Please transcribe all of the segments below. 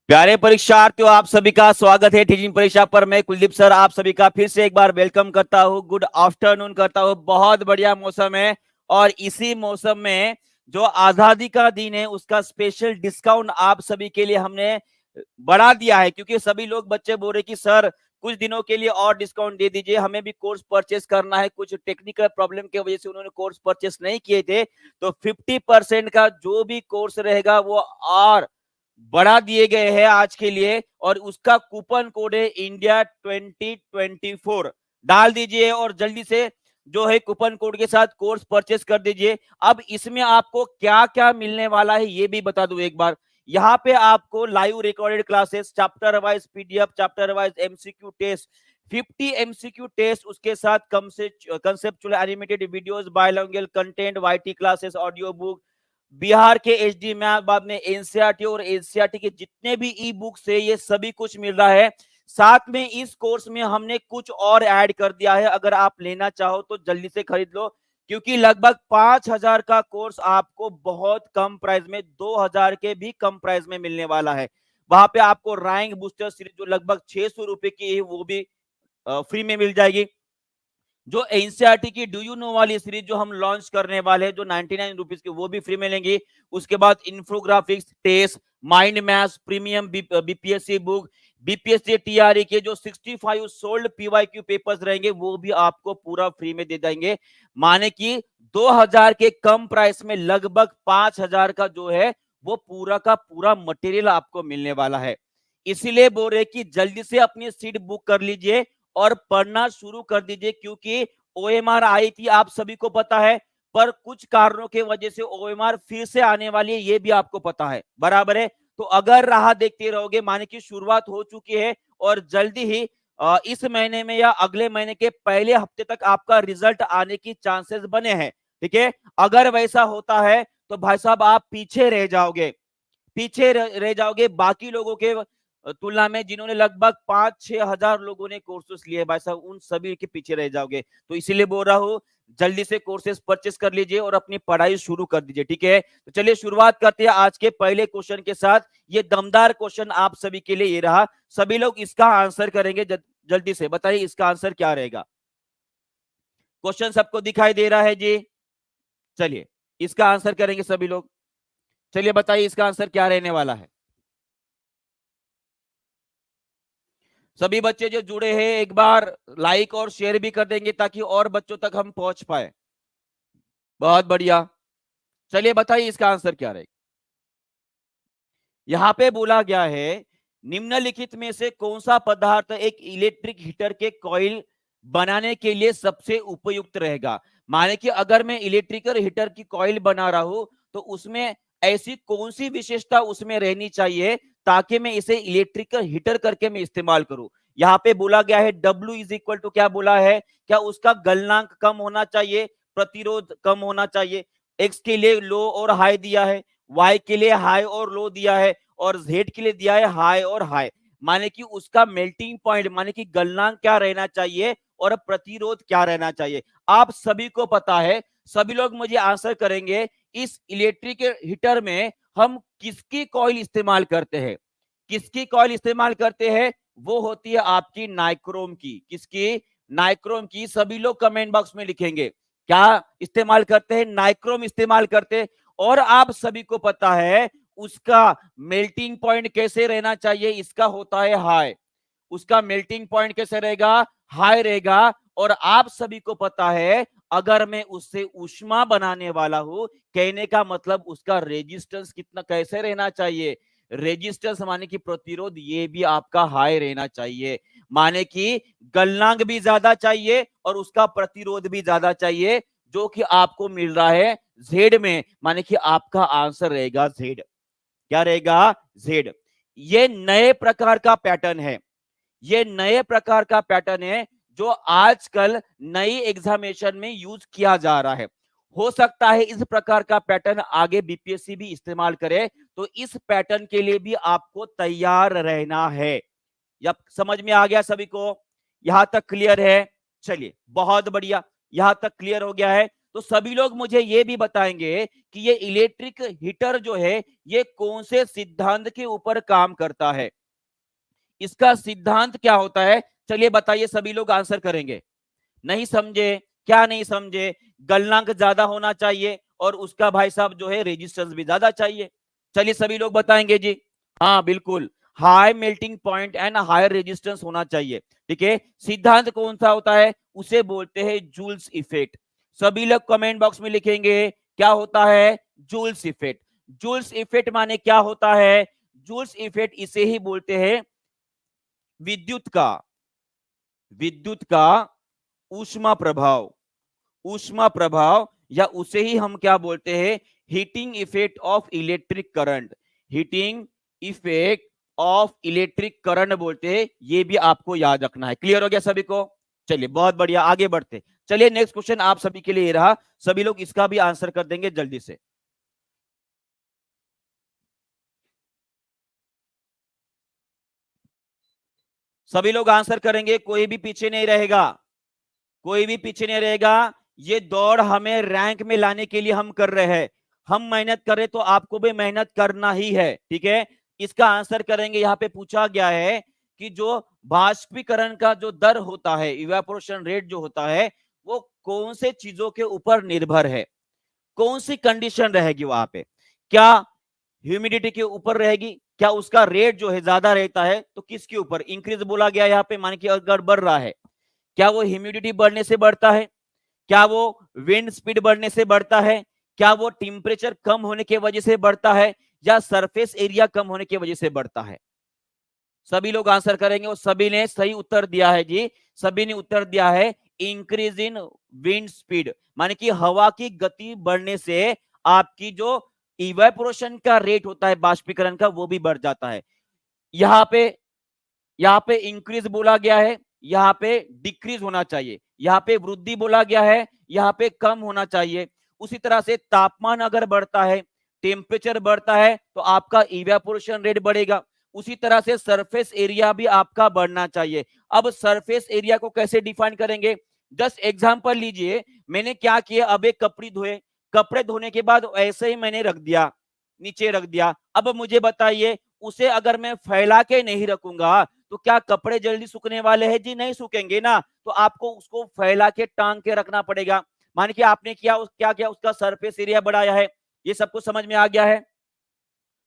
प्यारे परीक्षार्थियों, आप सभी का स्वागत है टीचिंग परीक्षा पर। मैं कुलदीप सर आप सभी का फिर से एक बार वेलकम करता हूं, गुड आफ्टरनून करता हूं। बहुत बढ़िया मौसम है और इसी मौसम में जो आजादी का दिन है उसका स्पेशल डिस्काउंट आप सभी के लिए हमने बढ़ा दिया है, क्योंकि सभी लोग बच्चे बोल रहे कि सर कुछ दिनों के लिए और डिस्काउंट दे दीजिए, हमें भी कोर्स परचेस करना है। कुछ टेक्निकल प्रॉब्लम की वजह से उन्होंने कोर्स परचेस नहीं किए थे, तो 50% का जो भी कोर्स रहेगा वो और बढ़ा दिए गए हैं आज के लिए। और उसका कूपन कोड है इंडिया 2024। डाल दीजिए और जल्दी से जो है कूपन कोड के साथ कोर्स परचेस कर दीजिए। अब इसमें आपको क्या क्या मिलने वाला है ये भी बता दूं एक बार। यहाँ पे आपको live recorded classes, chapter wise PDF, chapter wise MCQ test, 50 MCQ test, उसके साथ conceptual animated videos, bilingual content, YT classes, audio book, Bihar के एचडी मैथ, बाद में एनसीईआरटी और एनसीईआरटी के जितने भी ई बुक्स है ये सभी कुछ मिल रहा है। साथ में इस कोर्स में हमने कुछ और ऐड कर दिया है, अगर आप लेना चाहो तो जल्दी से खरीद लो, क्योंकि लगभग 5,000 का कोर्स आपको बहुत कम प्राइस में, 2,000 के भी कम प्राइस में मिलने वाला है। वहां पे आपको रैंक बूस्टर सीरीज जो लगभग 600 रुपए की है वो भी फ्री में मिल जाएगी। जो एनसीईआरटी की डू यू नो वाली सीरीज जो हम लॉन्च करने वाले हैं जो 99 रुपीज की, वो भी फ्री मिलेंगी। उसके बाद infographics, test, mind maths, premium BPSC book, BPSC TRE के जो 65 सोल्ड पीवाईक्यू पेपर्स रहेंगे वो भी आपको पूरा फ्री में दे देंगे। माने कि 2,000 के कम प्राइस में लगभग 5,000 का जो है वो पूरा का पूरा मटेरियल आपको मिलने वाला है। इसीलिए बोल रहे कि जल्दी से अपनी सीट बुक कर लीजिए और पढ़ना शुरू कर दीजिए, क्योंकि ओएमआर आई थी आप सभी को पता है, पर कुछ कारणों की वजह से ओएमआर फिर से आने वाली है, ये भी आपको पता है, बराबर है। तो अगर राह देखते रहोगे, माने की शुरुआत हो चुकी है और जल्दी ही इस महीने में या अगले महीने के पहले हफ्ते तक आपका रिजल्ट आने की चांसेस बने हैं। ठीक है, अगर वैसा होता है तो भाई साहब आप पीछे रह जाओगे, पीछे रह जाओगे बाकी लोगों के तुलना में, जिन्होंने लगभग 5-6 हजार लोगों ने कोर्सेस लिए भाई साहब, उन सभी के पीछे रह जाओगे। तो इसीलिए बोल रहा हूं जल्दी से कोर्सेस परचेस कर लीजिए और अपनी पढ़ाई शुरू कर दीजिए। ठीक है, तो चलिए शुरुआत करते हैं आज के पहले क्वेश्चन के साथ। ये दमदार क्वेश्चन आप सभी के लिए ये रहा, सभी लोग इसका आंसर करेंगे। जल्दी से बताइए इसका आंसर क्या रहेगा। क्वेश्चन सबको दिखाई दे रहा है जी? चलिए इसका आंसर करेंगे सभी लोग। चलिए बताइए इसका आंसर क्या रहने वाला है। सभी बच्चे जो जुड़े हैं एक बार लाइक और शेयर भी कर देंगे ताकि और बच्चों तक हम पहुंच पाए। बहुत बढ़िया, चलिए बताइए इसका आंसर क्या रहेगा। यहां पे बोला गया है निम्नलिखित में से कौन सा पदार्थ एक इलेक्ट्रिक हीटर के कॉइल बनाने के लिए सबसे उपयुक्त रहेगा। माने कि अगर मैं इलेक्ट्रिकल हीटर की कॉइल बना रहा हूं तो उसमें ऐसी कौन सी विशेषता उसमें रहनी चाहिए ताकि मैं इसे इलेक्ट्रिकल हीटर करके मैं इस्तेमाल करूं। यहाँ पे बोला गया है W इज इक्वल टू क्या बोला है, क्या उसका गलनांक कम होना चाहिए, प्रतिरोध कम होना चाहिए। X के लिए लो और हाई दिया है, Y के लिए हाई और लो दिया है, और Z के लिए दिया है हाई और हाई। माने कि उसका मेल्टिंग पॉइंट माने कि गलनांक क्या रहना चाहिए और प्रतिरोध क्या रहना चाहिए। आप सभी को पता है, सभी लोग मुझे आंसर करेंगे इस इलेक्ट्रिक हीटर में हम किसकी कॉइल इस्तेमाल करते हैं। किसकी कॉइल इस्तेमाल करते हैं? वो होती है आपकी नाइक्रोम की। किसकी? नाइक्रोम की। सभी लोग कमेंट बॉक्स में लिखेंगे क्या इस्तेमाल करते हैं, नाइक्रोम इस्तेमाल करते हैं। और आप सभी को पता है उसका मेल्टिंग पॉइंट कैसे रहना चाहिए, इसका होता है हाई। उसका मेल्टिंग पॉइंट कैसे रहेगा? हाई रहेगा। और आप सभी को पता है अगर मैं उससे ऊष्मा बनाने वाला हूं, कहने का मतलब उसका रेजिस्टेंस कितना कैसे रहना चाहिए, रेजिस्टेंस माने कि प्रतिरोध, ये भी आपका हाई रहना चाहिए। माने कि गलनांक भी ज्यादा चाहिए और उसका प्रतिरोध भी ज्यादा चाहिए, जो कि आपको मिल रहा है जेड में। माने कि आपका आंसर रहेगा जेड। क्या रहेगा? जेड। ये नए प्रकार का पैटर्न है, ये नए प्रकार का पैटर्न है जो आजकल नई एग्जामिनेशन में यूज किया जा रहा है। हो सकता है इस प्रकार का पैटर्न आगे बीपीएससी भी इस्तेमाल करे, तो इस पैटर्न के लिए भी आपको तैयार रहना है। या समझ में आ गया सभी को? यहां तक क्लियर है? चलिए बहुत बढ़िया, यहां तक क्लियर हो गया है। तो सभी लोग मुझे ये भी बताएंगे कि ये इलेक्ट्रिक हीटर जो है ये कौन से सिद्धांत के ऊपर काम करता है, इसका सिद्धांत क्या होता है। चलिए बताइए, सभी लोग आंसर करेंगे। नहीं समझे, क्या नहीं समझे? गलनांक ज्यादा होना चाहिए और उसका भाई साहब जो है रेजिस्टेंस भी ज्यादा चाहिए। चलिए सभी लोग बताएंगे जी। हाँ बिल्कुल, high melting point and higher resistance होना चाहिए। ठीक है, सिद्धांत कौन सा होता है, उसे बोलते हैं जूल्स इफेक्ट। सभी लोग कमेंट बॉक्स में लिखेंगे क्या होता है, जूल्स इफेक्ट। जूल्स इफेक्ट माने क्या होता है, जूल्स इफेक्ट इसे ही बोलते हैं विद्युत का, विद्युत का ऊष्मा प्रभाव, ऊष्मा प्रभाव, या उसे ही हम क्या बोलते हैं, heating effect of electric current, heating effect of electric current बोलते हैं। ये भी आपको याद रखना है। क्लियर हो गया सभी को? चलिए बहुत बढ़िया, आगे बढ़ते। चलिए नेक्स्ट क्वेश्चन आप सभी के लिए ये रहा, सभी लोग इसका भी आंसर कर देंगे जल्दी से। सभी लोग आंसर करेंगे, कोई भी पीछे नहीं रहेगा, कोई भी पीछे नहीं रहेगा। ये दौड़ हमें रैंक में लाने के लिए हम कर रहे हैं। हम मेहनत करें तो आपको भी मेहनत करना ही है। ठीक है, इसका आंसर करेंगे। यहाँ पे पूछा गया है कि जो बाष्पीकरण का जो दर होता है, इवेपोरेशन रेट जो होता है, वो कौन से चीजों के ऊपर निर्भर है, कौन सी कंडीशन रहेगी वहां पे। क्या ह्यूमिडिटी के ऊपर रहेगी, क्या उसका रेट जो है ज्यादा रहता है तो किसके ऊपर इंक्रीज बोला गया यहाँ पे, मान के अगर बढ़ रहा है, क्या वो ह्यूमिडिटी बढ़ने से बढ़ता है, क्या वो विंड स्पीड बढ़ने से बढ़ता है, क्या वो टेम्परेचर कम होने की वजह से बढ़ता है, या सरफेस एरिया कम होने की वजह से बढ़ता है। सभी लोग आंसर करेंगे और सभी ने सही उत्तर दिया है जी। सभी ने उत्तर दिया है इंक्रीज इन विंड स्पीड, माने कि हवा की गति बढ़ने से आपकी जो इवेपोरेशन का रेट होता है बाष्पीकरण का, वो भी बढ़ जाता है। यहाँ पे इंक्रीज बोला गया है, यहाँ पे डिक्रीज होना चाहिए, यहाँ पे वृद्धि बोला गया है, यहाँ पे कम होना चाहिए। उसी तरह से तापमान अगर बढ़ता है, टेम्परेचर बढ़ता है, तो आपका इवेपोरेशन रेट बढ़ेगा। उसी तरह से सरफेस एरिया भी आपका बढ़ना चाहिए। अब सरफेस एरिया को कैसे डिफाइन करेंगे, जस्ट एग्जांपल लीजिए। मैंने क्या किया, अब एक कपड़े धोए, कपड़े धोने के बाद ऐसे ही मैंने रख दिया, नीचे रख दिया। अब मुझे बताइए, उसे अगर मैं फैला के नहीं रखूंगा तो क्या कपड़े जल्दी सूखने वाले हैं जी? नहीं सूखेंगे ना। तो आपको उसको फैला के टांग के रखना पड़ेगा। मान के आपने क्या किया, उसका सरफेस एरिया बढ़ाया है। ये सबको समझ में आ गया है?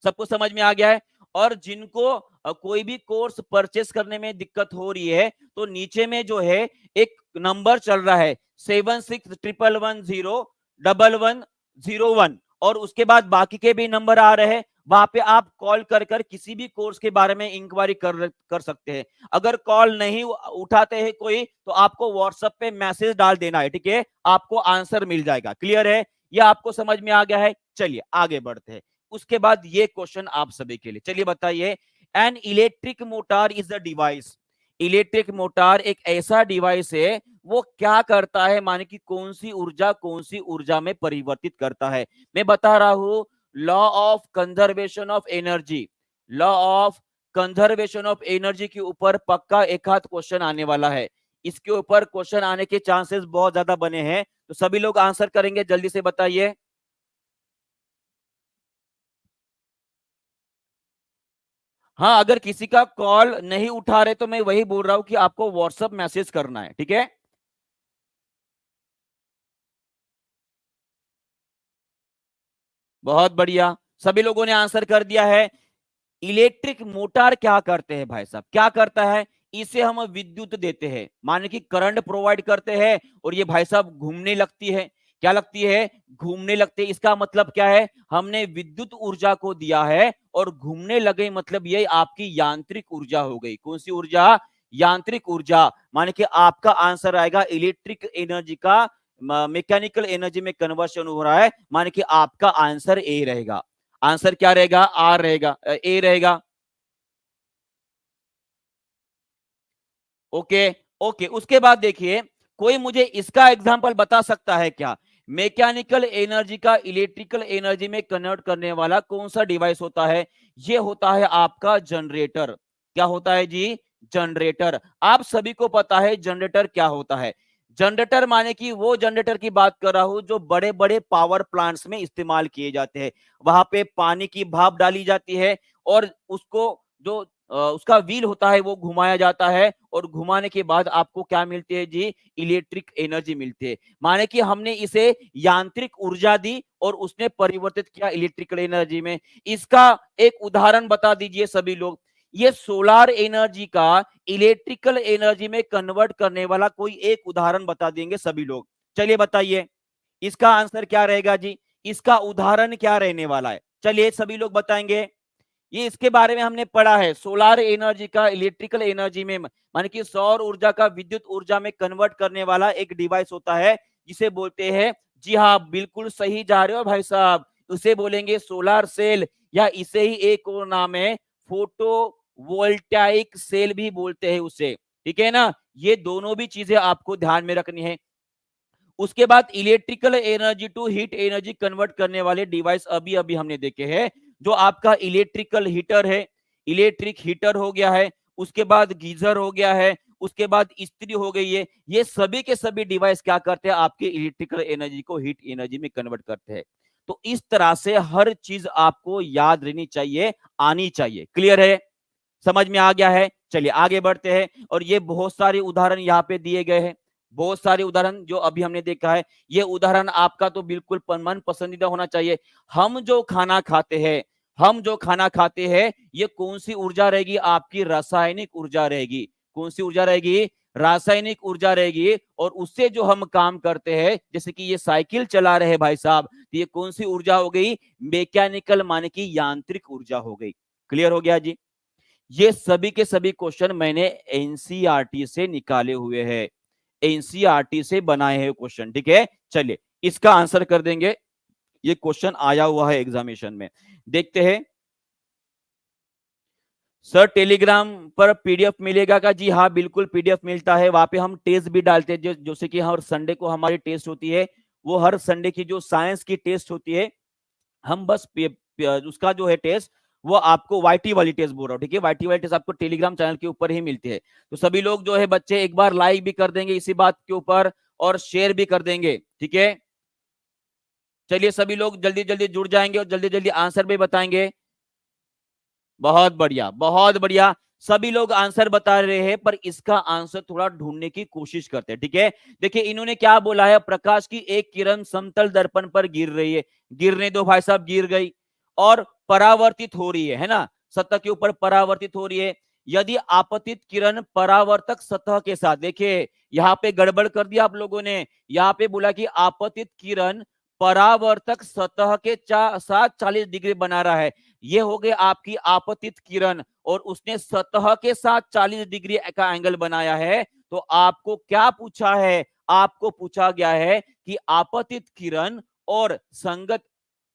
सबको समझ में आ गया है? और जिनको कोई भी कोर्स परचेस करने में दिक्कत हो रही है, तो नीचे में जो है एक नंबर चल रहा है 7611101101, और उसके बाद बाकी के भी नंबर आ रहे हैं। वहां पे आप कॉल कर कर किसी भी कोर्स के बारे में इंक्वायरी कर सकते हैं। अगर कॉल नहीं उठाते हैं कोई, तो आपको व्हाट्सएप पे मैसेज डाल देना है। ठीक है, आपको आंसर मिल जाएगा। क्लियर है? यह आपको समझ में आ गया है? चलिए आगे बढ़ते हैं। उसके बाद ये क्वेश्चन आप सभी के लिए, चलिए बताइए। An electric motor is the device, electric motor एक ऐसा डिवाइस है, वो क्या करता है, माने कि कौन सी ऊर्जा में परिवर्तित करता है। मैं बता रहा हूं, law of conservation of energy, law of conservation of energy के ऊपर पक्का एक हाथ क्वेश्चन आने वाला है। इसके ऊपर क्वेश्चन आने के चांसेस बहुत ज्यादा बने हैं। तो सभी लोग आंसर करेंगे, जल्दी से बताइए। हाँ, अगर किसी का कॉल नहीं उठा रहे तो मैं वही बोल रहा हूं कि आपको व्हाट्सएप मैसेज करना है। ठीक है, बहुत बढ़िया, सभी लोगों ने आंसर कर दिया है। इलेक्ट्रिक मोटर क्या करते हैं भाई साहब, क्या करता है, इसे हम विद्युत देते हैं, माने कि करंट प्रोवाइड करते हैं, और ये भाई साहब घूमने लगती है। क्या लगती है? घूमने लगती है। इसका मतलब क्या है, हमने विद्युत ऊर्जा को दिया है और घूमने लगे, मतलब ये आपकी यांत्रिक ऊर्जा हो गई। कौन सी ऊर्जा? यांत्रिक ऊर्जा। माने कि आपका आंसर आएगा इलेक्ट्रिक एनर्जी का मैकेनिकल एनर्जी में कन्वर्शन हो रहा है, माने कि आपका आंसर ए रहेगा। आंसर क्या रहेगा? आर रहेगा, ए रहेगा। Okay, okay. उसके बाद देखिए, कोई मुझे इसका एग्जांपल बता सकता है क्या, मैकेनिकल एनर्जी का इलेक्ट्रिकल एनर्जी में कन्वर्ट करने वाला कौन सा डिवाइस होता है? ये होता है आपका जनरेटर। क्या होता है जी? जनरेटर। आप सभी को पता है जनरेटर क्या होता है। जनरेटर माने कि वो जनरेटर की बात कर रहा हूं जो बड़े बड़े पावर प्लांट्स में इस्तेमाल किए जाते हैं। वहां पे पानी की भाप डाली जाती है और उसको जो उसका व्हील होता है वो घुमाया जाता है और घुमाने के बाद आपको क्या मिलती है जी? इलेक्ट्रिक एनर्जी मिलती है। माने कि हमने इसे यांत्रिक ऊर्जा दी और उसने परिवर्तित किया इलेक्ट्रिकल एनर्जी में। इसका एक उदाहरण बता दीजिए सभी लोग। ये सोलार एनर्जी का इलेक्ट्रिकल एनर्जी में कन्वर्ट करने वाला कोई एक उदाहरण बता देंगे सभी लोग। चलिए बताइए इसका आंसर क्या रहेगा जी? इसका उदाहरण क्या रहने वाला है? चलिए सभी लोग बताएंगे। ये इसके बारे में हमने पढ़ा है, सोलार एनर्जी का इलेक्ट्रिकल एनर्जी में माने कि सौर ऊर्जा का विद्युत ऊर्जा में कन्वर्ट करने वाला एक डिवाइस होता है जिसे बोलते हैं, जी हाँ बिल्कुल सही जा रहे हो भाई साहब, उसे बोलेंगे सोलार सेल या इसे ही एक और नाम है फोटो वोल्टाइक सेल भी बोलते हैं उसे। ठीक है ना? ये दोनों भी चीजें आपको ध्यान में रखनी है। उसके बाद electrical energy to heat energy convert करने वाले डिवाइस अभी अभी हमने देखे हैं, जो आपका इलेक्ट्रिकल हीटर है, इलेक्ट्रिक हीटर हो गया है, उसके बाद गीजर हो गया है, उसके बाद इस्त्री हो गई है। ये सभी के सभी डिवाइस क्या करते हैं? आपके इलेक्ट्रिकल एनर्जी को हीट एनर्जी में कन्वर्ट करते हैं। तो इस तरह से हर चीज आपको याद रहनी चाहिए, आनी चाहिए। क्लियर है? समझ में आ गया है? चलिए आगे बढ़ते हैं। और ये बहुत सारे उदाहरण यहाँ पे दिए गए हैं, बहुत सारे उदाहरण जो अभी हमने देखा है। ये उदाहरण आपका तो बिल्कुल मन पसंदीदा होना चाहिए। हम जो खाना खाते हैं, हम जो खाना खाते हैं, ये कौन सी ऊर्जा रहेगी? आपकी रासायनिक ऊर्जा रहेगी। कौन सी ऊर्जा रहेगी? रासायनिक ऊर्जा रहेगी। और उससे जो हम काम करते हैं, जैसे कि ये साइकिल चला रहे हैं भाई साहब, तो ये कौन सी ऊर्जा हो गई? मैकेनिकल माने की यांत्रिक ऊर्जा हो गई। क्लियर हो गया जी? ये सभी के सभी क्वेश्चन मैंने एनसीईआरटी से निकाले हुए हैं, एनसीईआरटी से बनाए हैं क्वेश्चन। ठीक है? चलिए इसका आंसर कर देंगे। ये क्वेश्चन आया हुआ है एग्जामिनेशन में, देखते हैं। सर टेलीग्राम पर पीडीएफ मिलेगा का? जी हाँ बिल्कुल पीडीएफ मिलता है। वहां पे हम टेस्ट भी डालते हैं, जैसे कि हर संडे को हमारी टेस्ट होती है, वो हर संडे की जो साइंस की टेस्ट होती है, हम बस उसका जो है टेस्ट, वो आपको वाईटी वाली टेस्ट बोल रहा हूँ। ठीक है? वाईटी वाली टेस्ट आपको टेलीग्राम चैनल के ऊपर ही मिलती है। तो सभी लोग जो है बच्चे एक बार लाइक भी कर देंगे इसी बात के ऊपर और शेयर भी कर देंगे। ठीक है? चलिए सभी लोग जल्दी जल्दी जुड़ जाएंगे और जल्दी जल्दी आंसर भी बताएंगे। बहुत बढ़िया, बहुत बढ़िया। सभी लोग आंसर बता रहे हैं, पर इसका आंसर थोड़ा ढूंढने की कोशिश करते हैं। ठीक है? देखिए इन्होंने क्या बोला है, प्रकाश की एक किरण समतल दर्पण पर गिर रही है। गिरने दो भाई साहब, गिर गई और परावर्तित हो रही है ना? सतह के ऊपर परावर्तित हो रही है। यदि आपतित किरण परावर्तक सतह के साथ, देखिए यहाँ पे गड़बड़ कर दिया आप लोगों ने। यहाँ पे बोला कि आपतित किरण परावर्तक सतह के साथ 40 डिग्री बना रहा है। ये हो गई आपकी आपतित किरण और उसने सतह के साथ 40 डिग्री का एंगल बनाया है। तो आपको क्या पूछा है? आपको पूछा गया है कि आपतित किरण और संगत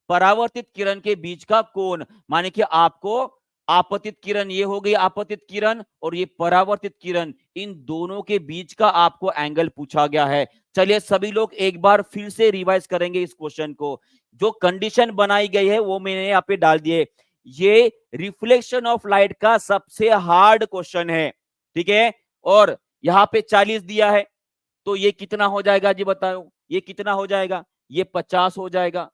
परावर्तित किरण के बीच का कोण, माने कि आपको आपतित किरण, ये हो गई आपतित किरण और ये परावर्तित किरण, इन दोनों के बीच का आपको एंगल पूछा गया है। चलिए सभी लोग एक बार फिर से रिवाइज करेंगे इस क्वेश्चन को। जो कंडीशन बनाई गई है वो मैंने यहाँ पे डाल दिए। ये रिफ्लेक्शन ऑफ लाइट का सबसे हार्ड क्वेश्चन है। ठीक है? और यहाँ पे 40 दिया है, तो ये कितना हो जाएगा जी बताओ? ये कितना हो जाएगा? ये 50 हो जाएगा।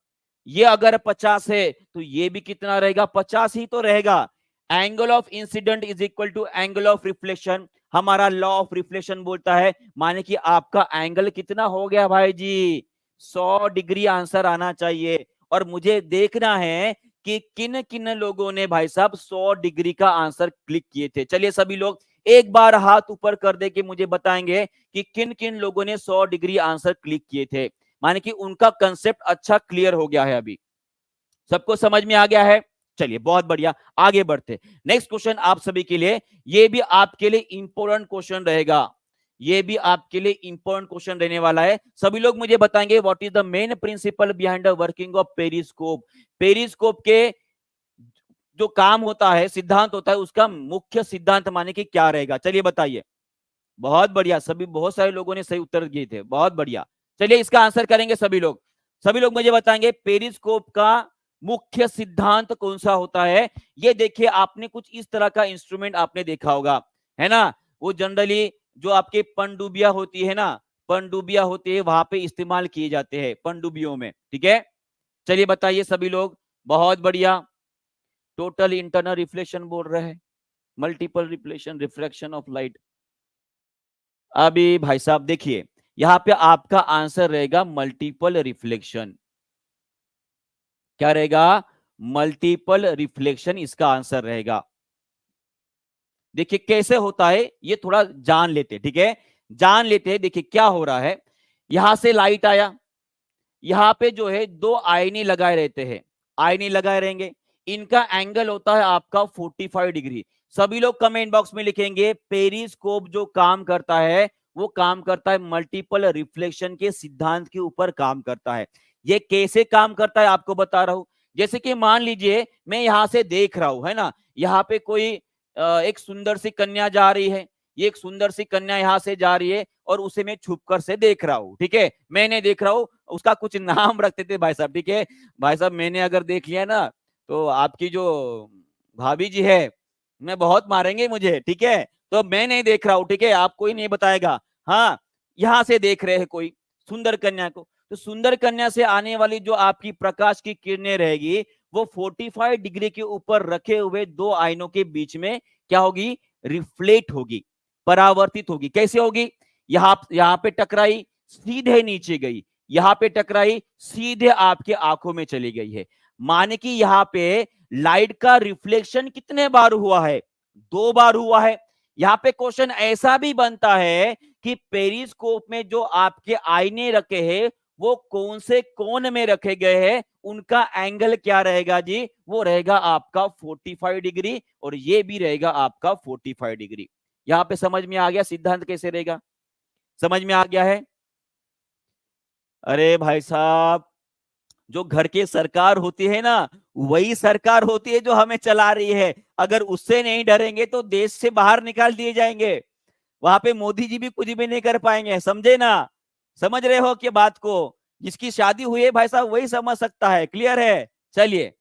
ये अगर 50 है तो ये भी कितना रहेगा? 50 ही तो रहेगा। Angle of incidence is equal to angle of reflection, हमारा लॉ ऑफ रिफ्लेक्शन बोलता है। माने कि आपका एंगल कितना हो गया भाई जी? 100 डिग्री आंसर आना चाहिए। और मुझे देखना है कि किन किन लोगों ने भाई साहब 100 डिग्री का आंसर क्लिक किए थे। चलिए सभी लोग एक बार हाथ ऊपर कर दे के मुझे बताएंगे कि किन किन लोगों ने 100 डिग्री आंसर क्लिक किए थे। माने कि उनका कंसेप्ट अच्छा क्लियर हो गया है, अभी सबको समझ में आ गया है। चलिए बहुत बढ़िया, आगे बढ़ते। नेक्स्ट क्वेश्चन आप सभी के लिए, ये भी आपके लिए इंपॉर्टेंट क्वेश्चन रहेगा। ये भी आपके लिए इंपॉर्टेंट क्वेश्चन रहने वाला है। सभी लोग मुझे बताएंगे what is the main principle behind the working of periscope. Periscope के जो काम होता है, सिद्धांत होता है, उसका मुख्य सिद्धांत माने कि क्या रहेगा? चलिए बताइए। बहुत बढ़िया, सभी बहुत सारे लोगों ने सही उत्तर दिए थे, बहुत बढ़िया। चलिए इसका आंसर करेंगे सभी लोग। सभी लोग मुझे बताएंगे पेरिस्कोप का मुख्य सिद्धांत कौन सा होता है? ये देखिए आपने कुछ इस तरह का इंस्ट्रूमेंट आपने देखा होगा, है ना? वो जनरली जो आपके पनडुबिया होती है ना, पनडुब्बियां होती है वहां पे इस्तेमाल किए जाते हैं, पनडुब्बियों में। ठीक है, चलिए बताइए सभी लोग। बहुत बढ़िया। टोटल इंटरनल रिफ्लेक्शन बोल रहे हैं, multiple reflection, refraction of light. अभी भाई साहब देखिए, यहां पे आपका आंसर रहेगा मल्टीपल रिफ्लेक्शन। क्या रहेगा? मल्टीपल रिफ्लेक्शन इसका आंसर रहेगा। देखिए कैसे होता है ये थोड़ा जान लेते हैं। ठीक है, जान लेते हैं। देखिए क्या हो रहा है, यहां से लाइट आया, यहां पे जो है दो आईने लगाए रहते हैं, आईने लगाए रहेंगे, इनका एंगल होता है आपका 45 डिग्री। सभी लोग कमेंट बॉक्स में लिखेंगे पेरिस्कोप जो काम करता है वो काम करता है मल्टीपल रिफ्लेक्शन के सिद्धांत के ऊपर काम करता है। ये कैसे काम करता है आपको बता रहा हूं। जैसे कि मान लीजिए मैं यहां से देख रहा हूं, है ना, यहाँ पे कोई एक सुंदर सी कन्या जा रही है, ये एक सुंदर सी कन्या यहां से जा रही है और उसे मैं छुपकर से देख रहा हूं। ठीक है, मैंने देख रहा हूं, उसका कुछ नाम रखते थे भाई साहब। ठीक है भाई साहब, मैंने अगर देख लिया ना तो आपकी जो भाभी जी है मैं बहुत मारेंगे मुझे। ठीक है, तो मैं नहीं देख रहा हूं, ठीक है, आप कोई नहीं बताएगा। हाँ, यहां से देख रहे हैं कोई सुंदर कन्या को, तो सुंदर कन्या से आने वाली जो आपकी प्रकाश की किरणें रहेगी वो 45 डिग्री के ऊपर रखे हुए दो आयनों के बीच में क्या होगी? रिफ्लेक्ट होगी, परावर्तित होगी। कैसे होगी? यहां पे टकराई, सीधे नीचे गई, यहां पे टकराई, सीधे आपके आंखों में चली गई है। माने कि यहां पे लाइट का रिफ्लेक्शन कितने बार हुआ है? 2 बार हुआ है। यहां पे क्वेश्चन ऐसा भी बनता है कि पेरिस्कोप में जो आपके आईने रखे हैं वो कौन से कोण में रखे गए हैं, उनका एंगल क्या रहेगा जी? वो रहेगा आपका 45 डिग्री और ये भी रहेगा आपका 45 डिग्री। यहां पे समझ में आ गया सिद्धांत कैसे रहेगा? समझ में आ गया है? अरे भाई साहब, जो घर की सरकार होती है ना, वही सरकार होती है जो हमें चला रही है। अगर उससे नहीं डरेंगे तो देश से बाहर निकाल दिए जाएंगे, वहां पे मोदी जी भी कुछ भी नहीं कर पाएंगे। समझे ना? समझ रहे हो कि बात को? जिसकी शादी हुई है भाई साहब वही समझ सकता है। क्लियर है? चलिए,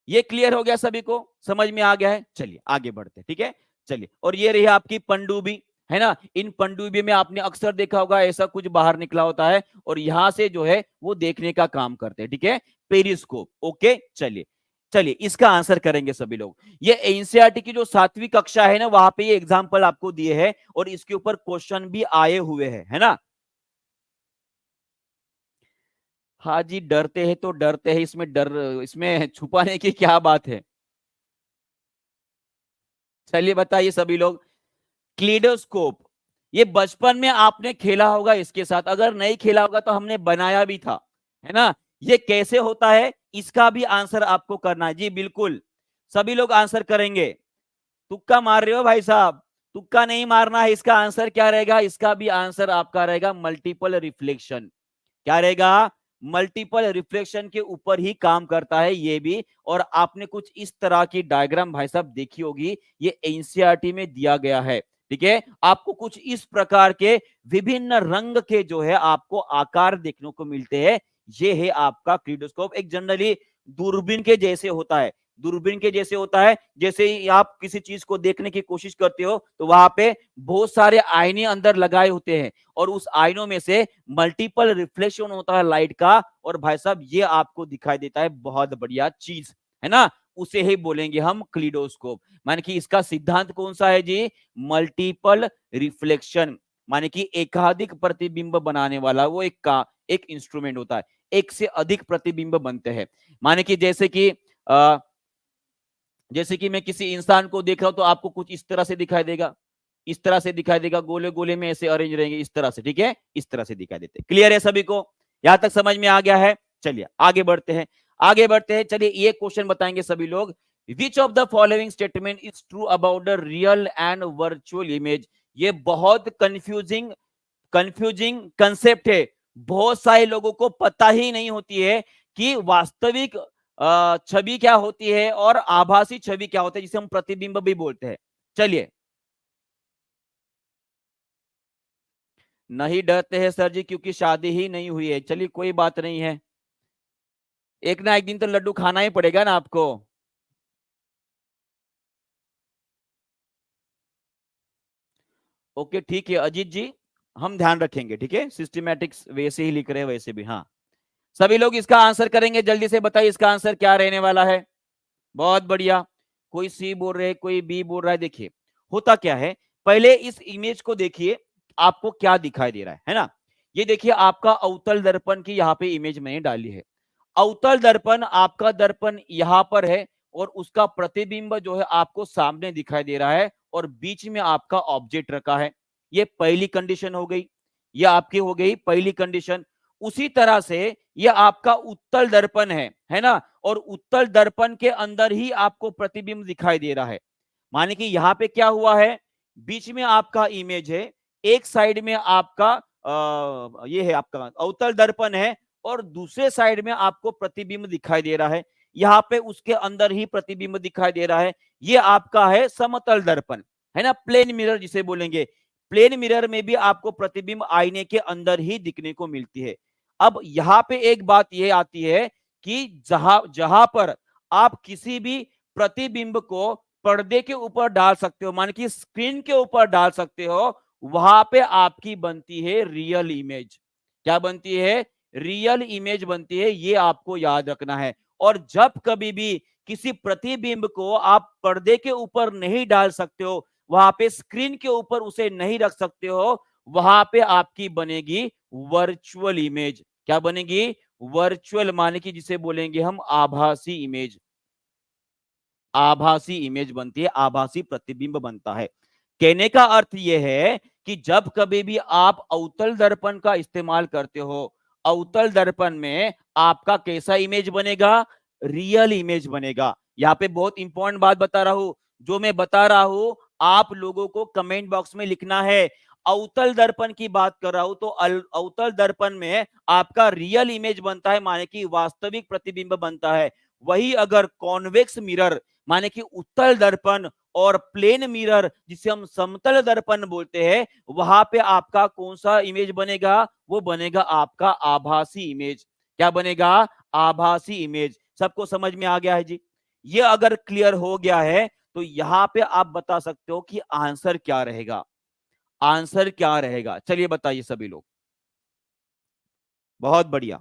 ये क्लियर हो गया सभी को, समझ में आ गया है? चलिए आगे बढ़ते हैं। ठीक है, चलिए। और ये रही आपकी पनडुब्बी, है ना। इन पनडुब्बी में आपने अक्सर देखा होगा ऐसा कुछ बाहर निकला होता है और यहां से जो है वो देखने का काम करते हैं। ठीक है, पेरिस्कोप। ओके, चलिए चलिए इसका आंसर करेंगे सभी लोग। ये एनसीईआरटी की जो 7वीं कक्षा है ना, वहां पे ये एग्जाम्पल आपको दिए हैं और इसके ऊपर क्वेश्चन भी आए हुए हैं, है ना। हाँ जी, डरते हैं तो डरते हैं, इसमें डर, इसमें छुपाने की क्या बात है? चलिए बताइए सभी लोग। क्लीडोस्कोप, ये बचपन में आपने खेला होगा इसके साथ, अगर नहीं खेला होगा तो हमने बनाया भी था, है ना। ये कैसे होता है इसका भी आंसर आपको करना है जी, बिल्कुल सभी लोग आंसर करेंगे। तुक्का मार रहे हो भाई साहब? तुक्का नहीं मारना है। इसका आंसर क्या रहेगा? इसका भी आंसर आपका रहेगा मल्टीपल रिफ्लेक्शन। क्या रहेगा? मल्टीपल रिफ्लेक्शन के ऊपर ही काम करता है ये भी। और आपने कुछ इस तरह की डायग्राम भाई साहब देखी होगी, ये एनसीईआरटी में दिया गया है। ठीक है, आपको कुछ इस प्रकार के विभिन्न रंग के जो है आपको आकार देखने को मिलते हैं। ये है आपका क्लीडोस्कोप। एक जनरली दूरबीन के जैसे होता है, दूरबीन के जैसे होता है। जैसे ही आप किसी चीज को देखने की कोशिश करते हो तो वहां पे बहुत सारे आईने अंदर लगाए होते हैं और उस आईनों में से मल्टीपल रिफ्लेक्शन होता है लाइट का, और भाई साहब ये आपको दिखाई देता है बहुत बढ़िया चीज, है ना। उसे ही बोलेंगे हम क्लीडोस्कोप। माने कि इसका सिद्धांत कौन सा है जी? Multiple reflection. माने कि एकाधिक प्रतिबिंब बनाने वाला वो एक इंस्ट्रूमेंट होता है। एक से अधिक प्रतिबिंब बनते हैं। माने कि जैसे कि मैं किसी इंसान को देख रहा हूं तो आपको कुछ इस तरह से दिखाई देगा, इस तरह से दिखाई देगा, गोले गोले में ऐसे अरेंज रहेंगे इस तरह से। ठीक है, इस तरह से दिखाई देते हैं। क्लियर है सभी को? यहां तक समझ में आ गया है? चलिए आगे बढ़ते हैं, आगे बढ़ते हैं। चलिए ये क्वेश्चन बताएंगे सभी लोग। विच of the following statement is true about the real and virtual image? ये बहुत कंफ्यूजिंग कंफ्यूजिंग कंसेप्ट है। बहुत सारे लोगों को पता ही नहीं होती है कि वास्तविक छवि क्या होती है और आभासी छवि क्या होती है, जिसे हम प्रतिबिंब भी बोलते हैं। चलिए, नहीं डरते हैं सर जी क्योंकि शादी ही नहीं हुई है। चलिए कोई बात नहीं है, एक ना एक दिन तो लड्डू खाना ही पड़ेगा ना आपको। ओके ठीक है अजीत जी, हम ध्यान रखेंगे, ठीक है, सिस्टमैटिक्स वैसे ही लिख रहे हैं वैसे भी। हाँ, सभी लोग इसका आंसर करेंगे, जल्दी से बताइए इसका आंसर क्या रहने वाला है। बहुत बढ़िया, कोई सी बोल रहे, कोई बी बोल रहा है। देखिए होता क्या है, पहले इस इमेज को देखिए, आपको क्या दिखाई दे रहा है ना। ये देखिए आपका अवतल दर्पण की यहाँ पे इमेज मैंने डाली है। अवतल दर्पण, आपका दर्पण यहां पर है और उसका प्रतिबिंब जो है आपको सामने दिखाई दे रहा है और बीच में आपका ऑब्जेक्ट रखा है। ये पहली कंडीशन हो गई, ये आपकी हो गई पहली कंडीशन। उसी तरह से ये आपका उत्तल दर्पण है ना, और उत्तल दर्पण के अंदर ही आपको प्रतिबिंब दिखाई दे रहा है। माने कि यहाँ पे क्या हुआ है, बीच में आपका इमेज है, एक साइड में आपका ये है आपका अवतल दर्पण है और दूसरे साइड में आपको प्रतिबिंब दिखाई दे रहा है। यहाँ पे उसके अंदर ही प्रतिबिंब दिखाई दे रहा है। ये आपका है समतल दर्पण, है ना, प्लेन मिरर जिसे बोलेंगे। प्लेन मिरर में भी आपको प्रतिबिंब आईने के अंदर ही दिखने को मिलती है। अब यहाँ पे एक बात ये आती है कि जहां जहां पर आप किसी भी प्रतिबिंब को पर्दे के ऊपर डाल सकते हो, मान कि स्क्रीन के ऊपर डाल सकते हो, वहां पे आपकी बनती है रियल इमेज। क्या बनती है, रियल इमेज बनती है, ये आपको याद रखना है। और जब कभी भी किसी प्रतिबिंब को आप पर्दे के ऊपर नहीं डाल सकते हो, वहां पे स्क्रीन के ऊपर उसे नहीं रख सकते हो, वहां पे आपकी बनेगी वर्चुअल इमेज। क्या बनेगी, वर्चुअल, माने कि जिसे बोलेंगे हम आभासी इमेज। आभासी इमेज बनती है, आभासी प्रतिबिंब बनता है। कहने का अर्थ यह है कि जब कभी भी आप अवतल दर्पण का इस्तेमाल करते हो, अवतल दर्पण में आपका कैसा इमेज बनेगा, रियल इमेज बनेगा। यहाँ पे बहुत इंपॉर्टेंट बात बता रहा हूं, जो मैं बता रहा हूं आप लोगों को कमेंट बॉक्स में लिखना है। अवतल दर्पण की बात कर रहा हूं तो अवतल दर्पण में आपका रियल इमेज बनता है, माने कि वास्तविक प्रतिबिंब बनता है। वही अगर कॉन्वेक्स मिरर, माने कि उत्तल दर्पण और प्लेन मिरर जिसे हम समतल दर्पण बोलते हैं, वहां पे आपका कौन सा इमेज बनेगा, वो बनेगा आपका आभासी इमेज। क्या बनेगा, आभासी इमेज। सबको समझ में आ गया है जी? ये अगर क्लियर हो गया है तो यहां पे आप बता सकते हो कि आंसर क्या रहेगा। आंसर क्या रहेगा, चलिए बताइए सभी लोग। बहुत बढ़िया,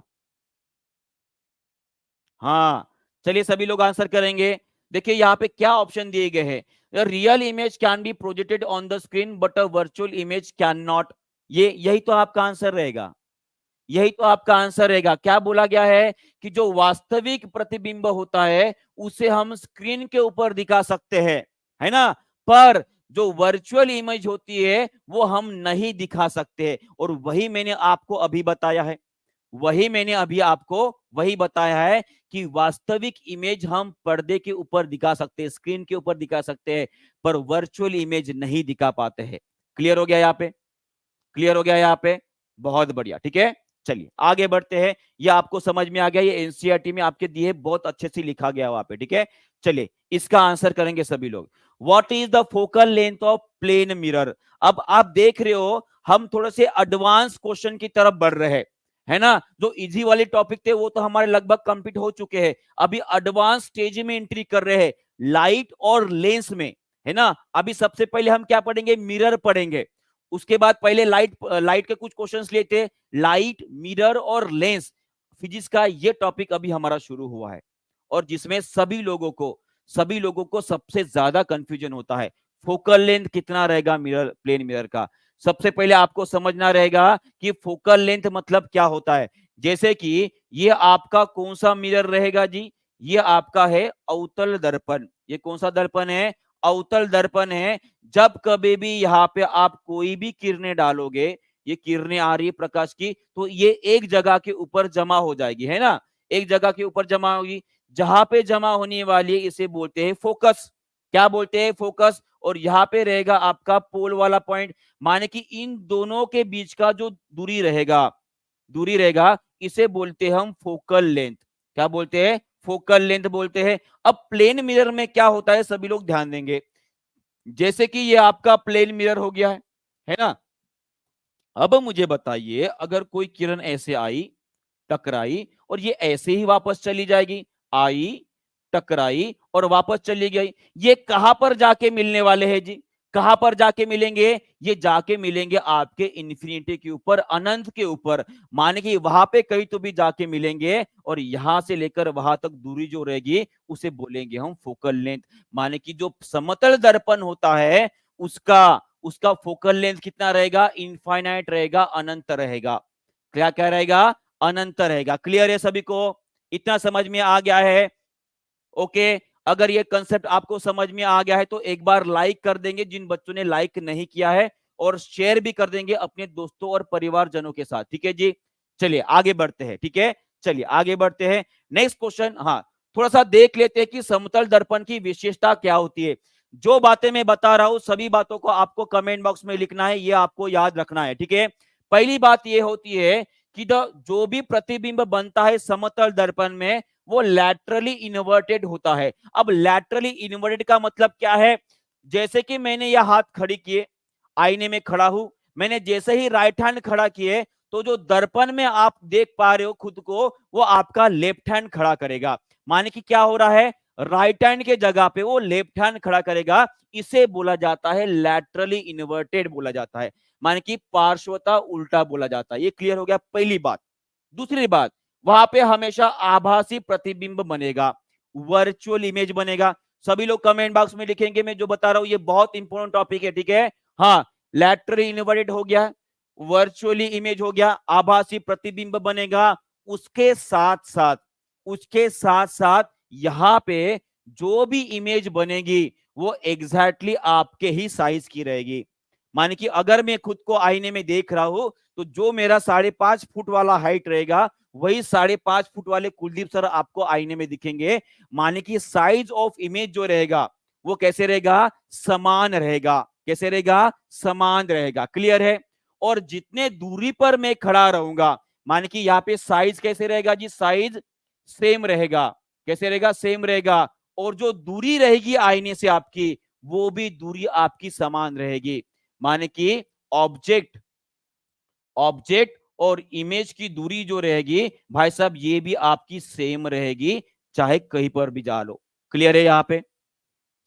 हाँ, चलिए सभी लोग आंसर करेंगे। देखिए यहाँ पे क्या ऑप्शन दिए गए हैं, real image can be projected on the screen but a virtual image can not. ये यही तो आपका आंसर रहेगा, यही तो आपका आंसर रहेगा। क्या बोला गया है कि जो वास्तविक प्रतिबिंब होता है उसे हम स्क्रीन के ऊपर दिखा सकते हैं, है ना, पर जो वर्चुअल इमेज होती है वो हम नहीं दिखा सकते। और वही मैंने आपको अभी बताया है, वही मैंने अभी आपको वही बताया है कि वास्तविक इमेज हम पर्दे के ऊपर दिखा सकते हैं, स्क्रीन के ऊपर दिखा सकते हैं, पर वर्चुअल इमेज नहीं दिखा पाते हैं। क्लियर हो गया यहाँ पे, क्लियर हो गया यहाँ पे, बहुत बढ़िया, ठीक है। चलिए आगे बढ़ते हैं, ये आपको समझ में आ गया, ये एनसीईआरटी में आपके दिए बहुत अच्छे से लिखा गया वहां पे, ठीक है। चलिए इसका आंसर करेंगे सभी लोग। What is the focal length of plane mirror. अब आप देख रहे हो हम थोड़े से एडवांस क्वेश्चन की तरफ बढ़ रहे हैं, है ना। जो इजी वाले टॉपिक थे वो तो हमारे लगभग कंप्लीट हो चुके हैं, अभी एडवांस स्टेज में एंट्री कर रहे हैं, लाइट और लेंस में, है ना। अभी सबसे पहले हम क्या पढ़ेंगे, मिरर पढ़ेंगे। उसके बाद पहले लाइट के कुछ क्वेश्चंस लेते, लाइट, मिरर और लेंस। फिजिक्स का ये टॉपिक अभी हमारा शुरू हुआ है और जिसमें सभी लोगों को सबसे ज्यादा कंफ्यूजन होता है, फोकल लेंथ कितना रहेगा मिरर, प्लेन मिरर का। सबसे पहले आपको समझना रहेगा कि फोकल लेंथ मतलब क्या होता है। जैसे कि ये आपका कौन सा मिरर रहेगा जी, ये आपका है अवतल दर्पण। ये कौन सा दर्पण है, अवतल दर्पण है। जब कभी भी यहाँ पे आप कोई भी किरणें डालोगे, ये किरणें आ रही है प्रकाश की, तो ये एक जगह के ऊपर जमा हो जाएगी, है ना, एक जगह के ऊपर जमा होगी। जहां पे जमा होने वाली है इसे बोलते हैं फोकस। क्या बोलते हैं, फोकस। और यहाँ पे रहेगा आपका पोल वाला पॉइंट, माने कि इन दोनों के बीच का जो दूरी रहेगा इसे बोलते हैं हम फोकल लेंथ। क्या बोलते हैं, फोकल लेंथ बोलते हैं। अब प्लेन मिरर में क्या होता है, सभी लोग ध्यान देंगे। जैसे कि ये आपका प्लेन मिरर हो गया है ना। अब मुझे बताइए अगर कोई किरण ऐसे आई, टकराई और ये ऐसे ही वापस चली जाएगी, आई, टकराई और वापस चली गई, ये कहां पर जाके मिलने वाले हैं जी, कहां पर जाके मिलेंगे? ये जाके मिलेंगे आपके इन्फिनिटी के ऊपर, अनंत के ऊपर। माने कि वहां पे कहीं तो भी जाके मिलेंगे और यहां से लेकर वहां तक दूरी जो रहेगी उसे बोलेंगे हम फोकल लेंथ। माने कि जो समतल दर्पण होता है उसका उसका फोकल लेंथ कितना रहेगा? इनफाइनाइट रहेगा, अनंत रहेगा। क्या क्या रहेगा? अनंत रहेगा। क्लियर है सभी को? इतना समझ में आ गया है? ओके। अगर ये कंसेप्ट आपको समझ में आ गया है तो एक बार लाइक कर देंगे जिन बच्चों ने लाइक नहीं किया है, और शेयर भी कर देंगे अपने दोस्तों और परिवारजनों के साथ। ठीक है जी, चलिए आगे बढ़ते हैं। ठीक है, चलिए आगे बढ़ते हैं। नेक्स्ट क्वेश्चन, हाँ थोड़ा सा देख लेते हैं कि समतल दर्पण की विशेषता क्या होती है। जो बातें मैं बता रहा हूं सभी बातों को आपको कमेंट बॉक्स में लिखना है, ये आपको याद रखना है। ठीक है, पहली बात ये होती है कि जो भी प्रतिबिंब बनता है समतल दर्पण में वो लैटरली इन्वर्टेड होता है। अब लैटरली इन्वर्टेड का मतलब क्या है? जैसे कि मैंने यह हाथ खड़ी किए, आईने में खड़ा हूं, मैंने जैसे ही राइट हैंड खड़ा किए तो जो दर्पण में आप देख पा रहे हो खुद को वो आपका लेफ्ट हैंड खड़ा करेगा। माने कि क्या हो रहा है? राइट हैंड के जगह पे वो लेफ्ट हैंड खड़ा करेगा। इसे बोला जाता है लैटरली इन्वर्टेड बोला जाता है, माने कि पार्श्वता उल्टा बोला जाता है। ये क्लियर हो गया पहली बात। दूसरी बात, वहां पे हमेशा आभासी प्रतिबिंब बनेगा, वर्चुअल इमेज बनेगा। सभी लोग कमेंट बॉक्स में लिखेंगे, मैं जो बता रहा हूं ये बहुत इंपॉर्टेंट टॉपिक है। ठीक है, हाँ लैटरली इन्वर्टेड हो गया, वर्चुअली इमेज हो गया, आभासी प्रतिबिंब बनेगा। उसके साथ साथ यहां पे जो भी इमेज बनेगी वो एग्जैक्टली आपके ही साइज की रहेगी। माने कि अगर मैं खुद को आईने में देख रहा हूं तो जो मेरा 5.5 फुट वाला हाइट रहेगा वही 5.5 फुट वाले कुलदीप सर आपको आईने में दिखेंगे। माने कि साइज ऑफ इमेज जो रहेगा वो कैसे रहेगा? समान रहेगा। कैसे रहेगा? समान रहेगा। क्लियर है? और जितने दूरी पर मैं खड़ा रहूंगा, माने कि यहाँ पे साइज कैसे रहेगा जी? साइज सेम रहेगा। कैसे रहेगा? सेम रहेगा। और जो दूरी रहेगी आईने से आपकी वो भी दूरी आपकी समान रहेगी। माने कि ऑब्जेक्ट ऑब्जेक्ट और इमेज की दूरी जो रहेगी भाई साहब ये भी आपकी सेम रहेगी, चाहे कहीं पर भी जा लो। क्लियर है? यहां पे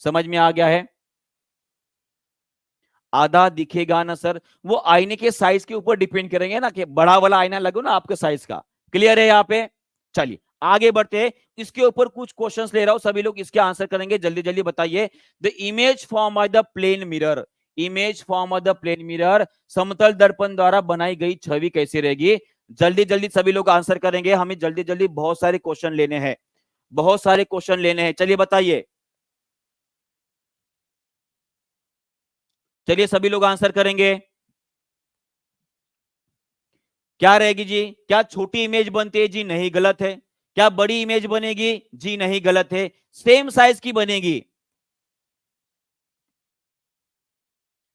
समझ में आ गया है? आधा दिखेगा ना सर, वो आईने के साइज के ऊपर डिपेंड करेंगे ना, कि बड़ा वाला आईना लगो ना आपके साइज का। क्लियर है यहाँ पे? चलिए आगे बढ़ते हैं। इसके ऊपर कुछ क्वेश्चंस ले रहा हूं, सभी लोग इसके आंसर करेंगे। जल्दी जल्दी बताइए। The image form by the plane mirror, image form of the plane mirror, समतल दर्पण द्वारा बनाई गई छवि कैसी रहेगी? जल्दी जल्दी सभी लोग आंसर करेंगे, हमें जल्दी जल्दी बहुत सारे क्वेश्चन लेने हैं, बहुत सारे क्वेश्चन लेने हैं। चलिए बताइए, चलिए सभी लोग आंसर करेंगे। क्या रहेगी जी? क्या छोटी इमेज बनती है? जी नहीं, गलत है। क्या बड़ी इमेज बनेगी? जी नहीं, गलत है। सेम साइज की बनेगी।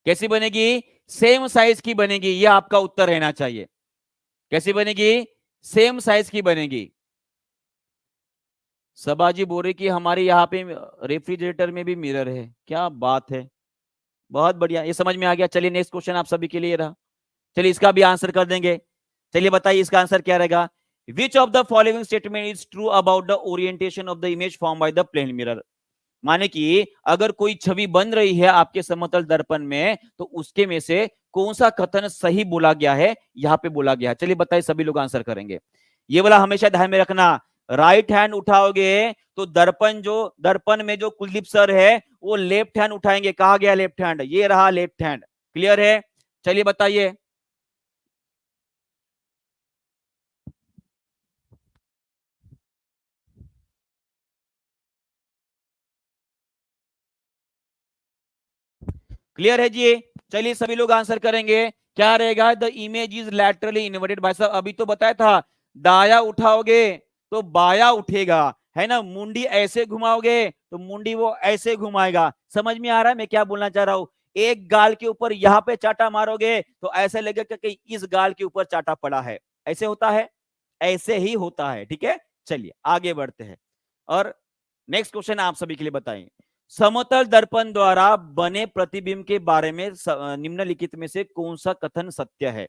कैसी बनेगी? सेम साइज की बनेगी, यह आपका उत्तर रहना चाहिए। कैसी बनेगी? सेम साइज की बनेगी। सबाजी बोल रही कि हमारे यहाँ पे रेफ्रिजरेटर में भी मिरर है। क्या बात है, बहुत बढ़िया, ये समझ में आ गया। चलिए नेक्स्ट क्वेश्चन आप सभी के लिए रहा, चलिए इसका भी आंसर कर देंगे। चलिए बताइए इसका आंसर क्या रहेगा? Which of the following statement is true about the orientation of the image form by the plane mirror? माने कि अगर कोई छवि बन रही है आपके समतल दर्पण में तो उसके में से कौन सा कथन सही बोला गया है, यहां पे बोला गया है। चलिए बताइए, सभी लोग आंसर करेंगे। ये वाला हमेशा ध्यान में रखना, राइट हैंड उठाओगे तो दर्पण में जो कुलदीप सर है वो लेफ्ट हैंड उठाएंगे। कहा गया लेफ्ट हैंड, ये रहा लेफ्ट हैंड। क्लियर है? चलिए बताइए। क्लियर है जी? चलिए सभी लोग आंसर करेंगे। क्या रहेगा? The image is laterally inverted. भाई साहब अभी तो बताया था, दाया उठाओगे तो बाया उठेगा, है ना। मुंडी ऐसे घुमाओगे तो मुंडी वो ऐसे घुमाएगा। समझ में आ रहा है मैं क्या बोलना चाह रहा हूं? एक गाल के ऊपर यहां पे चाटा मारोगे तो ऐसे लगेगा कि इस गाल के ऊपर चाटा पड़ा है। ऐसे होता है, ऐसे ही होता है। ठीक है, चलिए आगे बढ़ते हैं और नेक्स्ट क्वेश्चन आप सभी के लिए बताएं। समतल दर्पण द्वारा बने प्रतिबिंब के बारे में निम्नलिखित में से कौन सा कथन सत्य है?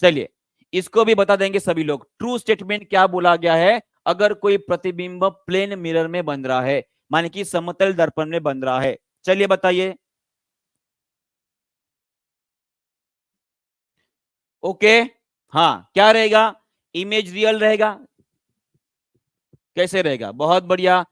चलिए इसको भी बता देंगे सभी लोग। ट्रू स्टेटमेंट क्या बोला गया है? अगर कोई प्रतिबिंब प्लेन मिरर में बन रहा है, माने कि समतल दर्पण में बन रहा है। चलिए बताइए। ओके, हाँ क्या रहेगा, इमेज रियल रहेगा, कैसे रहेगा, बहुत बढ़िया,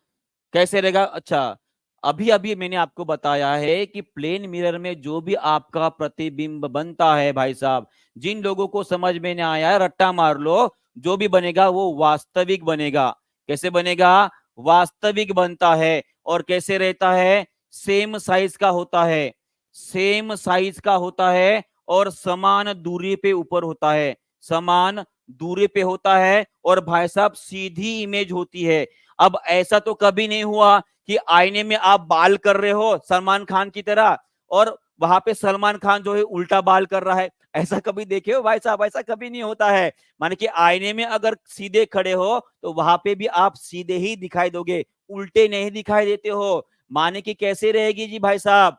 कैसे रहेगा, अच्छा अभी अभी मैंने आपको बताया है कि प्लेन मिरर में जो भी आपका प्रतिबिंब बनता है भाई साहब, जिन लोगों को समझ में नहीं आया है रट्टा मार लो, जो भी बनेगा वो वास्तविक बनेगा। कैसे बनेगा, वास्तविक बनता है। और कैसे रहता है, सेम साइज का होता है, सेम साइज का होता है और समान दूरी पे ऊपर होता है, समान दूरी पे होता है और भाई साहब सीधी इमेज होती है। अब ऐसा तो कभी नहीं हुआ कि आईने में आप बाल कर रहे हो सलमान खान की तरह और वहां पे सलमान खान जो है उल्टा बाल कर रहा है, ऐसा कभी देखे हो भाई साहब, ऐसा कभी नहीं होता है। माने कि आईने में अगर सीधे खड़े हो तो वहां पे भी आप सीधे ही दिखाई दोगे, उल्टे नहीं दिखाई देते हो। माने कि कैसे रहेगी जी भाई साहब,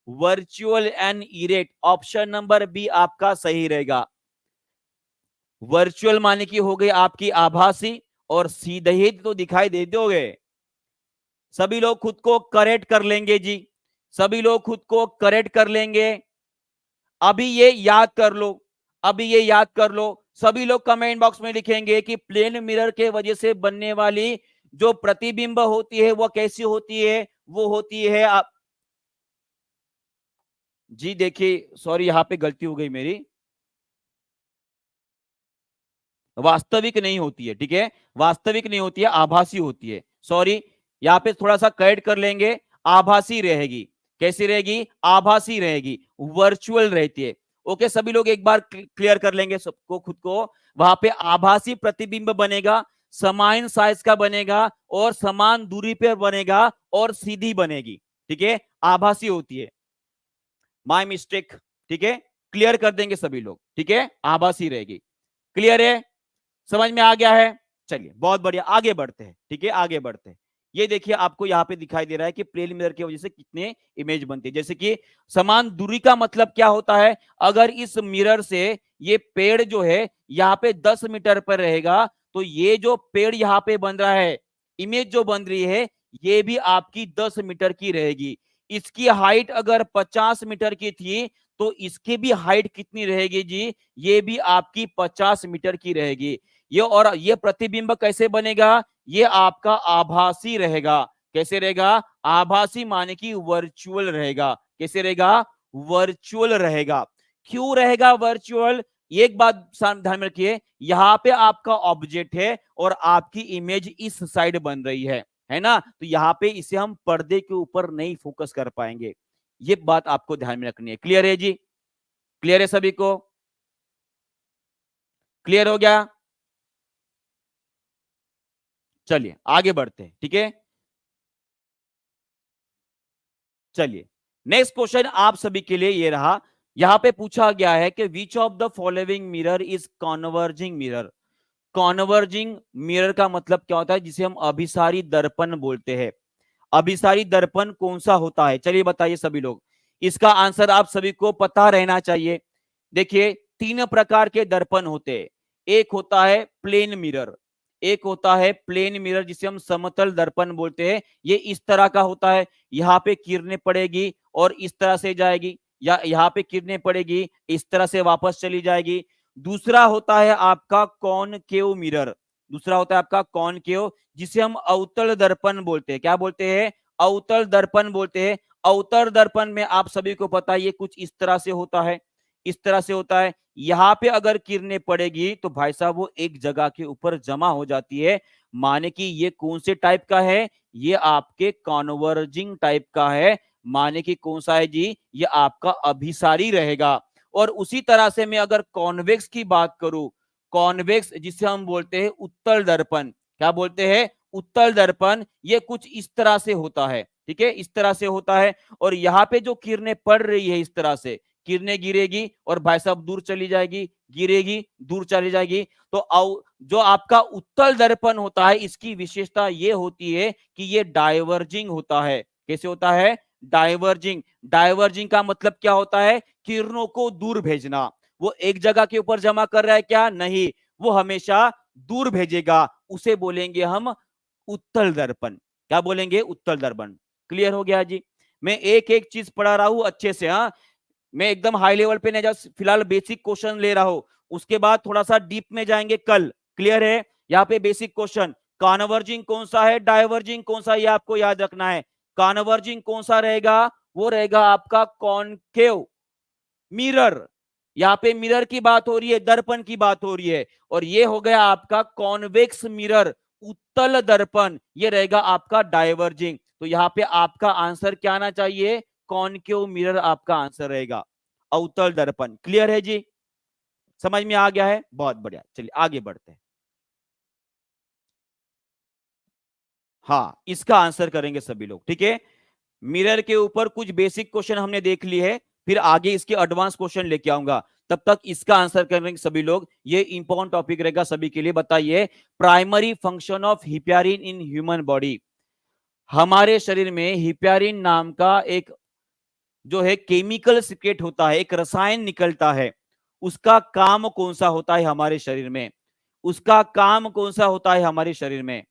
virtual and erect, option number B आपका सही रहेगा। वर्चुअल माने की हो गई आपकी आभासी और सीधे ही तो दिखाई दे दोगे। सभी लोग खुद को करेक्ट कर लेंगे जी, सभी लोग खुद को करेक्ट कर लेंगे। अभी ये याद कर लो, अभी ये याद कर लो, सभी लोग कमेंट बॉक्स में लिखेंगे कि प्लेन मिरर के वजह से बनने वाली जो प्रतिबिंब होती है वो कैसी होती है, वो होती है आप जी देखिए, सॉरी यहां पे गलती हो गई मेरी, वास्तविक नहीं होती है, ठीक है, वास्तविक नहीं होती है, आभासी होती है, सॉरी यहां पे थोड़ा सा करेक्ट कर लेंगे, आभासी रहेगी। कैसी रहेगी, आभासी रहेगी, वर्चुअल रहती है। ओके, सभी लोग एक बार क्लियर कर लेंगे सबको खुद को, वहां पे आभासी प्रतिबिंब बनेगा, समान साइज का बनेगा और समान दूरी पर बनेगा और सीधी बनेगी, ठीक है, आभासी होती है, माय मिस्टेक, ठीक है, क्लियर कर देंगे सभी लोग, ठीक है, आभासी रहेगी। क्लियर है, समझ में आ गया है, चलिए बहुत बढ़िया, आगे बढ़ते हैं, ठीक है, आगे बढ़ते हैं। ये देखिए आपको यहाँ पे दिखाई दे रहा है कि प्लेन मिरर की वजह से कितने इमेज बनती है। जैसे कि समान दूरी का मतलब क्या होता है, अगर इस मिरर से ये पेड़ जो है यहाँ पे 10 मीटर पर रहेगा तो ये जो पेड़ यहाँ पे बन रहा है, इमेज जो बन रही है ये भी आपकी 10 मीटर की रहेगी। इसकी हाइट अगर 50 मीटर की थी तो इसकी भी हाइट कितनी रहेगी जी, ये भी आपकी 50 मीटर की रहेगी। ये और ये प्रतिबिंब कैसे बनेगा, ये आपका आभासी रहेगा। कैसे रहेगा, आभासी माने कि वर्चुअल रहेगा। कैसे रहेगा, वर्चुअल रहेगा। क्यों रहेगा वर्चुअल, एक बात ध्यान में रखिए, यहां पे आपका ऑब्जेक्ट है और आपकी इमेज इस साइड बन रही है ना, तो यहां पे इसे हम पर्दे के ऊपर नहीं फोकस कर पाएंगे। ये बात आपको ध्यान में रखनी है। क्लियर है जी, क्लियर है सभी को, क्लियर हो गया, चलिए आगे बढ़ते हैं, ठीक है। चलिए नेक्स्ट क्वेश्चन आप सभी के लिए ये रहा, यहां पे पूछा गया है कि विच of the following mirror is converging mirror. Converging mirror का मतलब क्या होता है, जिसे हम अभिसारी दर्पण बोलते हैं। अभिसारी दर्पण कौन सा होता है, चलिए बताइए सभी लोग, इसका आंसर आप सभी को पता रहना चाहिए। देखिए 3 प्रकार के दर्पण होते हैं, एक होता है प्लेन मिरर, एक होता है प्लेन मिरर जिसे हम समतल दर्पण बोलते हैं। ये इस तरह का होता है, यहाँ पे किरणें पड़ेगी और इस तरह से जाएगी, या यहाँ पे किरणें पड़ेगी इस तरह से वापस चली जाएगी। दूसरा होता है आपका कॉनकेव मिरर, दूसरा होता है आपका कॉनकेव जिसे हम अवतल दर्पण बोलते हैं। क्या बोलते हैं, अवतल दर्पण बोलते हैं। अवतल दर्पण में आप सभी को पता है ये कुछ इस तरह से होता है, इस तरह से होता है। यहां पे अगर किरणें पड़ेगी तो भाई साहब वो एक जगह के ऊपर जमा हो जाती है, माने कि ये कौन से टाइप का है, ये आपके कॉन्वर्जिंग टाइप का है। माने कि कौन सा है जी, ये आपका अभिसारी रहेगा। और उसी तरह से मैं अगर कॉन्वेक्स की बात करूं, कॉन्वेक्स जिसे हम बोलते हैं उत्तल दर्पण, क्या बोलते हैं, उत्तल दर्पण, ये कुछ इस तरह से होता है, ठीक है, इस तरह से होता है। और यहाँ पे जो किरणें पड़ रही है इस तरह से, किरणें गिरेगी और भाई साहब दूर चली जाएगी, गिरेगी दूर चली जाएगी। तो जो आपका उत्तल दर्पण होता है इसकी विशेषता ये होती है कि ये डाइवर्जिंग होता है। कैसे होता है, डाइवर्जिंग। डाइवर्जिंग का मतलब क्या होता है, किरणों को दूर भेजना। वो एक जगह के ऊपर जमा कर रहा है क्या, नहीं, वो हमेशा दूर भेजेगा, उसे बोलेंगे हम उत्तल दर्पण। क्या बोलेंगे, उत्तल दर्पण। क्लियर हो गया जी, मैं एक एक चीज पढ़ा रहा हूं अच्छे से, हाँ, मैं एकदम हाई लेवल पे नहीं जा, फिलहाल बेसिक क्वेश्चन ले रहा हूं, उसके बाद थोड़ा सा डीप में जाएंगे कल। क्लियर है? यहाँ पे बेसिक क्वेश्चन, कॉन्वर्जिंग कौन सा है, डाइवर्जिंग कौन सा है, ये आपको याद रखना है। कॉन्वर्जिंग कौन सा रहेगा? वो रहेगा आपका कॉनकेव मिरर। यहाँ पे मिरर की बात हो रही है, दर्पण की बात हो रही है। और ये हो गया आपका कॉन्वेक्स मिरर, उत्तल दर्पण, ये रहेगा आपका डाइवर्जिंग। तो यहाँ पे आपका आंसर क्या आना चाहिए? कॉनकेव मिरर आपका आंसर रहेगा, अवतल दर्पण। क्लियर है जी? समझ में आ गया है? बहुत बढ़िया, चलिए आगे बढ़ते हैं। हाँ, इसका आंसर करेंगे सभी लोग, ठीक है। मिरर के ऊपर कुछ बेसिक क्वेश्चन हमने देख लिए है, फिर आगे इसके एडवांस क्वेश्चन लेके आऊंगा। तब तक इसका आंसर करेंगे सभी लोग, ये इंपॉर्टेंट टॉपिक रहेगा सभी के लिए। बताइए, primary function of heparin in human body. हमारे शरीर में हिप्यारिन नाम का एक जो है केमिकल सीक्रेट होता है, एक रसायन निकलता है। उसका काम कौन सा होता है हमारे शरीर में? उसका काम कौन सा होता है हमारे शरीर में?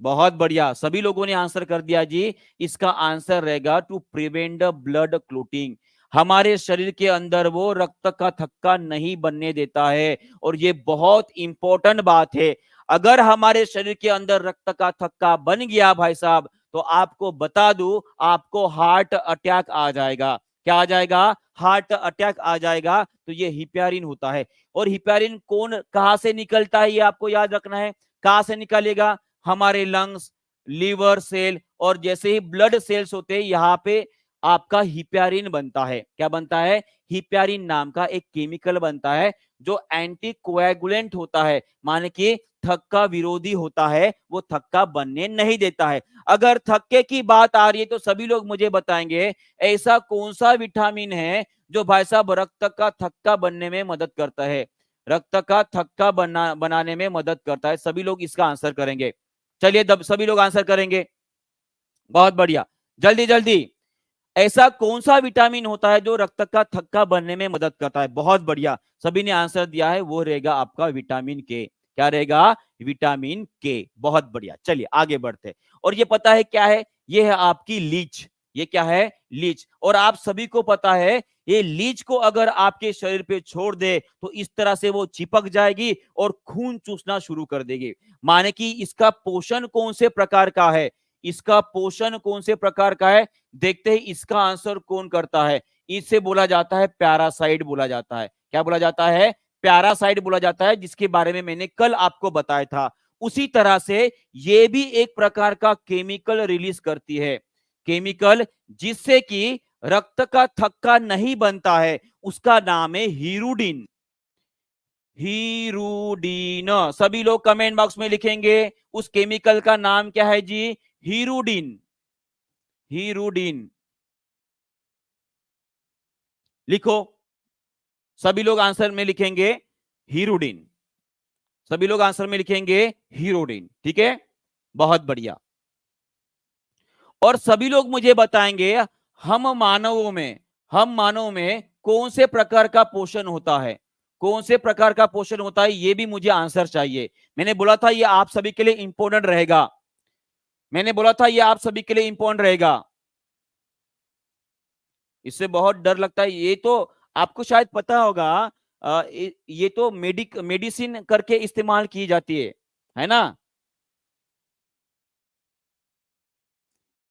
बहुत बढ़िया, सभी लोगों ने आंसर कर दिया जी। इसका आंसर रहेगा to prevent the blood clotting. हमारे शरीर के अंदर वो रक्त का थक्का नहीं बनने देता है। और ये बहुत इंपॉर्टेंट बात है। अगर हमारे शरीर के अंदर रक्त का थक्का बन गया भाई साहब, तो आपको बता दूं, आपको हार्ट अटैक आ जाएगा। क्या आ जाएगा? हार्ट अटैक आ जाएगा। तो ये हिप्यारिन होता है। और हिप्यारिन कौन कहां से निकलता है, ये आपको याद रखना है। कहां से निकलेगा? हमारे लंग्स, लीवर सेल और जैसे ही ब्लड सेल्स होते हैं, यहाँ पे आपका हिप्यारिन बनता है। क्या बनता है? हिप्यारिन नाम का एक केमिकल बनता है, जो एंटी कोएगुलेंट होता है, माने कि थक्का विरोधी होता है। वो थक्का बनने नहीं देता है। अगर थक्के की बात आ रही है तो सभी लोग मुझे बताएंगे, ऐसा कौन सा विटामिन है जो भाई साहब रक्त का थक्का बनने में मदद करता है? रक्त का थक्का बनाने में मदद करता है। सभी लोग इसका आंसर करेंगे। चलिए सभी लोग आंसर करेंगे। बहुत बढ़िया, जल्दी जल्दी। ऐसा कौन सा विटामिन होता है जो रक्त का थक्का बनने में मदद करता है? बहुत बढ़िया, सभी ने आंसर दिया है। वो रहेगा आपका विटामिन के। क्या रहेगा? विटामिन के। बहुत बढ़िया, चलिए आगे बढ़ते हैं। और ये पता है क्या है? ये है आपकी लीच। ये क्या है? लीच। और आप सभी को पता है, ये लीच को अगर आपके शरीर पे छोड़ दे तो इस तरह से वो चिपक जाएगी और खून चूसना शुरू कर देगी। माने कि इसका पोषण कौन से प्रकार का है? इसका पोषण कौन से प्रकार का है? देखते ही इसका आंसर कौन करता है? इसे बोला जाता है पैरासाइट बोला जाता है। क्या बोला जाता है? पैरासाइट बोला जाता है, जिसके बारे में मैंने कल आपको बताया था। उसी तरह से ये भी एक प्रकार का केमिकल रिलीज करती है। केमिकल जिससे कि रक्त का थक्का नहीं बनता है, उसका नाम है हीरुडिन। हीरुडिन। सभी लोग कमेंट बॉक्स में लिखेंगे उस केमिकल का नाम क्या है जी? हीरुडिन। हीरुडिन लिखो। सभी लोग आंसर में लिखेंगे हीरोडिन। सभी लोग आंसर में लिखेंगे हीरोडिन, ठीक है। बहुत बढ़िया। और सभी लोग मुझे बताएंगे, हम मानव में कौन से प्रकार का पोषण होता है? कौन से प्रकार का पोषण होता है, ये भी मुझे आंसर चाहिए। मैंने बोला था ये आप सभी के लिए इंपॉर्टेंट रहेगा। मैंने बोला था ये आप सभी के लिए इंपॉर्टेंट रहेगा। इससे बहुत डर लगता है। ये तो आपको शायद पता होगा, ये तो मेडिसिन करके इस्तेमाल की जाती है ना।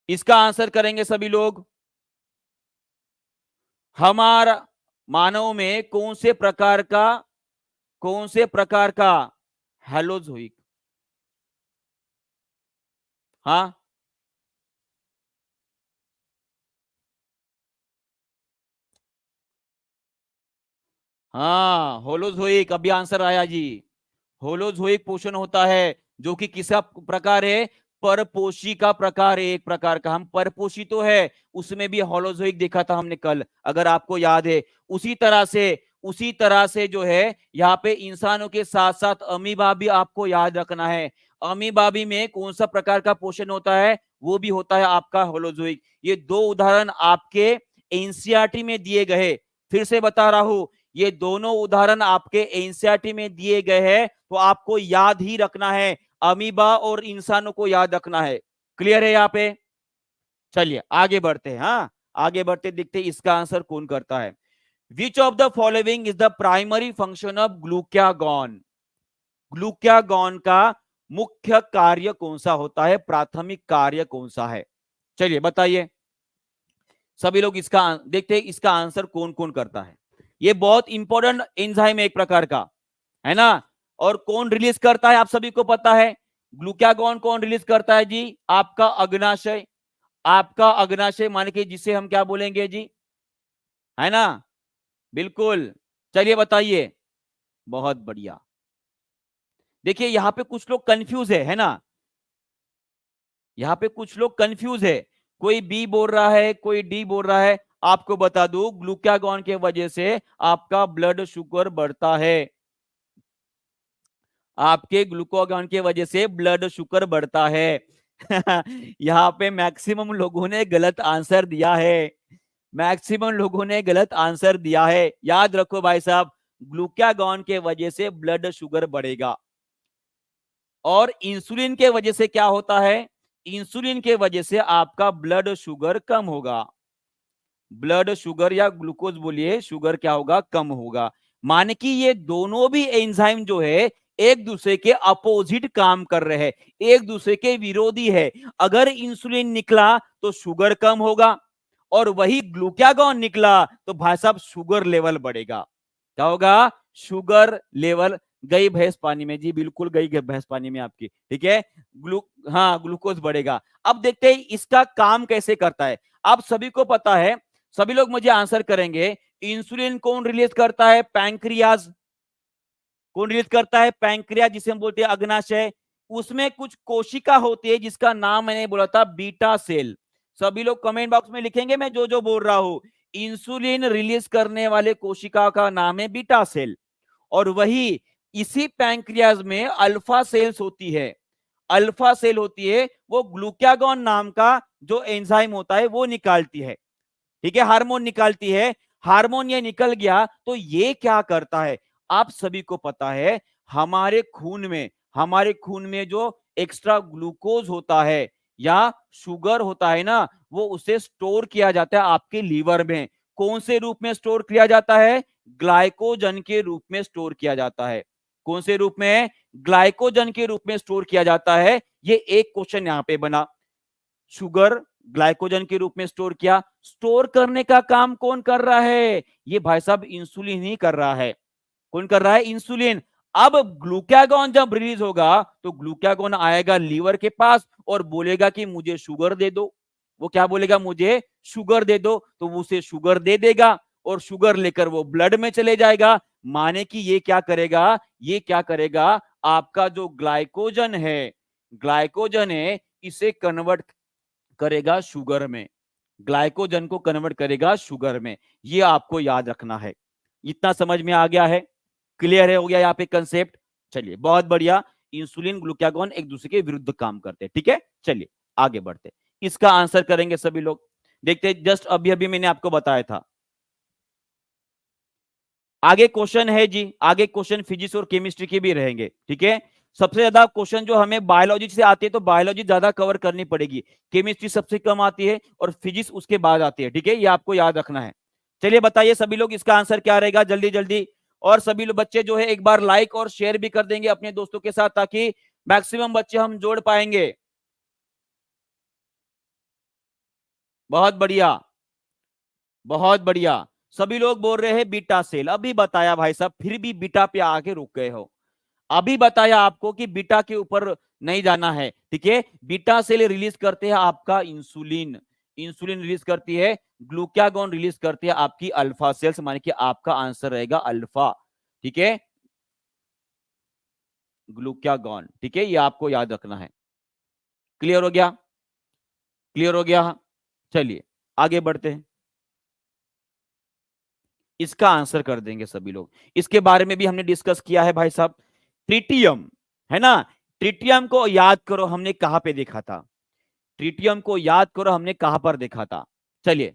इसका आंसर करेंगे सभी लोग। हमारा मानव में कौन से प्रकार का हेलोजोइक। हाँ, हाँ, होलोजोइक, अभी आंसर आया जी। होलोजोइक पोषण होता है, जो कि किसा प्रकार है? परपोषी का प्रकार है। एक प्रकार का, हम परपोषी तो है, उसमें भी होलोजोइक देखा था हमने कल, अगर आपको याद है। उसी तरह से जो है, यहाँ पे इंसानों के साथ साथ अमीबा भी आपको याद रखना है। अमीबा भी में कौन सा प्रकार का पोषण होता है? वो भी होता है आपका होलोजोइक। ये दो उदाहरण आपके एनसीईआरटी में दिए गए। फिर से बता रहा हूं, ये दोनों उदाहरण आपके एनसीईआरटी में दिए गए हैं, तो आपको याद ही रखना है। अमीबा और इंसानों को याद रखना है। क्लियर है यहाँ पे? चलिए आगे बढ़ते हैं। हाँ, आगे बढ़ते देखते इसका आंसर कौन करता है। विच of the following is the primary function of glucagon? Glucagon का मुख्य कार्य कौन सा होता है, प्राथमिक कार्य कौन सा है? चलिए बताइए सभी लोग, इसका देखते हैं इसका आंसर कौन कौन करता है। ये बहुत इंपॉर्टेंट एंजाइम है एक प्रकार का, है ना। और कौन रिलीज करता है आप सभी को पता है। ग्लूकागॉन कौन रिलीज करता है जी? आपका अग्नाशय। आपका अग्नाशय मान के जिसे हम क्या बोलेंगे जी, है ना, बिल्कुल। चलिए बताइए, बहुत बढ़िया। देखिए यहां पे कुछ लोग कंफ्यूज है ना, यहां पे कुछ लोग कंफ्यूज है, कोई बी बोल रहा है, कोई डी बोल रहा है। आपको बता दूं, ग्लूकागॉन के वजह से आपका ब्लड शुगर बढ़ता है। आपके ग्लूकागॉन के वजह से ब्लड शुगर बढ़ता है। यहाँ पे मैक्सिमम लोगों ने गलत आंसर दिया है, मैक्सिमम लोगों ने गलत आंसर दिया है। याद रखो भाई साहब, ग्लूकागॉन के वजह से ब्लड शुगर बढ़ेगा। और इंसुलिन के वजह से क्या होता है? इंसुलिन के वजह से आपका ब्लड शुगर कम होगा। ब्लड शुगर या ग्लूकोज बोलिए, शुगर क्या होगा? कम होगा। माने कि ये दोनों भी एंजाइम जो है एक दूसरे के अपोजिट काम कर रहे हैं, एक दूसरे के विरोधी है। अगर इंसुलिन निकला तो शुगर कम होगा, और वही ग्लूकागॉन निकला तो भाई साहब शुगर लेवल बढ़ेगा। क्या होगा? Sugar level. गई भैंस पानी में जी, बिल्कुल गई भैंस पानी में आपकी, ठीक है। हाँ, ग्लूकोज बढ़ेगा। अब देखते हैं इसका काम कैसे करता है। आप सभी को पता है, सभी लोग मुझे आंसर करेंगे, इंसुलिन कौन रिलीज करता है? पैंक्रियाज। कौन रिलीज करता है? पैंक्रियाज, जिसे हम बोलते हैं अग्नाशय। उसमें कुछ कोशिका होती है जिसका नाम मैंने बोला था बीटा सेल। सभी लोग कमेंट बॉक्स में लिखेंगे मैं जो जो बोल रहा हूं। इंसुलिन रिलीज करने वाले कोशिका का नाम है बीटा सेल। और वही इसी पैंक्रियाज में अल्फा सेल्स होती है। अल्फा सेल होती है, वो ग्लूकागॉन नाम का जो एंजाइम होता है वो निकालती है, ठीक है, हार्मोन निकालती है। हार्मोन ये निकल गया तो ये क्या करता है? आप सभी को पता है, हमारे खून में जो एक्स्ट्रा ग्लूकोज होता है या शुगर होता है ना, वो उसे स्टोर किया जाता है आपके लीवर में। कौन से रूप में स्टोर किया जाता है? ग्लाइकोजन के रूप में स्टोर किया जाता है। कौन से रूप में? ग्लाइकोजन के रूप में स्टोर किया जाता है। ये एक क्वेश्चन यहां पे बना। शुगर ग्लाइकोजन के रूप में स्टोर किया, स्टोर करने का काम कौन कर रहा है? ये भाई साहब इंसुलिन ही कर रहा है। कौन कर रहा है? इंसुलिन। अब ग्लूकागॉन जब रिलीज होगा तो ग्लूकागॉन आएगा लीवर के पास और बोलेगा कि मुझे शुगर दे दो। वो क्या बोलेगा? मुझे शुगर दे दो। तो वो उसे शुगर दे देगा और शुगर लेकर वो ब्लड में चले जाएगा। माने कि ये क्या करेगा? ये क्या करेगा? आपका जो ग्लाइकोजन है इसे कन्वर्ट करेगा शुगर में, ग्लाइकोजन को कन्वर्ट करेगा शुगर में। ये आपको याद रखना है। इतना समझ में आ गया है? क्लियर है? हो गया यहाँ पे कंसेप्ट? चलिए बहुत बढ़िया। इंसुलिन ग्लूकागॉन एक दूसरे के विरुद्ध काम करते हैं, ठीक है। चलिए आगे बढ़ते, इसका आंसर करेंगे सभी लोग। देखते हैं, जस्ट अभी अभी मैंने आपको बताया था। आगे क्वेश्चन है जी, आगे क्वेश्चन फिजिक्स और केमिस्ट्री के भी रहेंगे, ठीक है। सबसे ज्यादा क्वेश्चन जो हमें बायोलॉजी से आती है तो बायोलॉजी ज्यादा कवर करनी पड़ेगी, केमिस्ट्री सबसे कम आती है और फिजिक्स उसके बाद आती है, ठीक है। ये आपको याद रखना है। चलिए बताइए सभी लोग, इसका आंसर क्या रहेगा जल्दी जल्दी। और सभी लोग बच्चे जो है एक बार लाइक और शेयर भी कर देंगे अपने दोस्तों के साथ, ताकि मैक्सिमम बच्चे हम जोड़ पाएंगे। बहुत बढ़िया, बहुत बढ़िया। सभी लोग बोल रहे हैं बीटा सेल। अभी बताया भाई साहब, फिर भी बीटा पे आके रुक गए हो। अभी बताया आपको कि बीटा के ऊपर नहीं जाना है, ठीक है। बीटा सेल रिलीज करते हैं आपका इंसुलिन, इंसुलिन रिलीज करती है, ग्लूकागॉन रिलीज करती है आपकी अल्फा सेल्स। माने कि आपका आंसर रहेगा अल्फा, ठीक है, ग्लूकागॉन, ठीक है। ये आपको याद रखना है। क्लियर हो गया? क्लियर हो गया? चलिए आगे बढ़ते हैं, इसका आंसर कर देंगे सभी लोग। इसके बारे में भी हमने डिस्कस किया है भाई साहब। ट्रिटियम, है ना। ट्रिटियम को याद करो, हमने कहां पे देखा था? ट्रिटियम को याद करो, हमने कहां पर देखा था? चलिए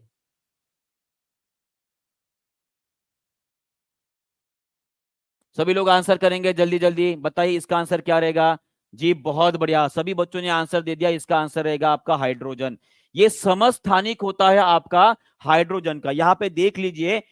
सभी लोग आंसर करेंगे जल्दी जल्दी, बताइए इसका आंसर क्या रहेगा जी। बहुत बढ़िया, सभी बच्चों ने आंसर दे दिया। इसका आंसर रहेगा आपका हाइड्रोजन। ये समस्थानिक होता है आपका हाइड्रोजन का। यहां पे देख लीजिए,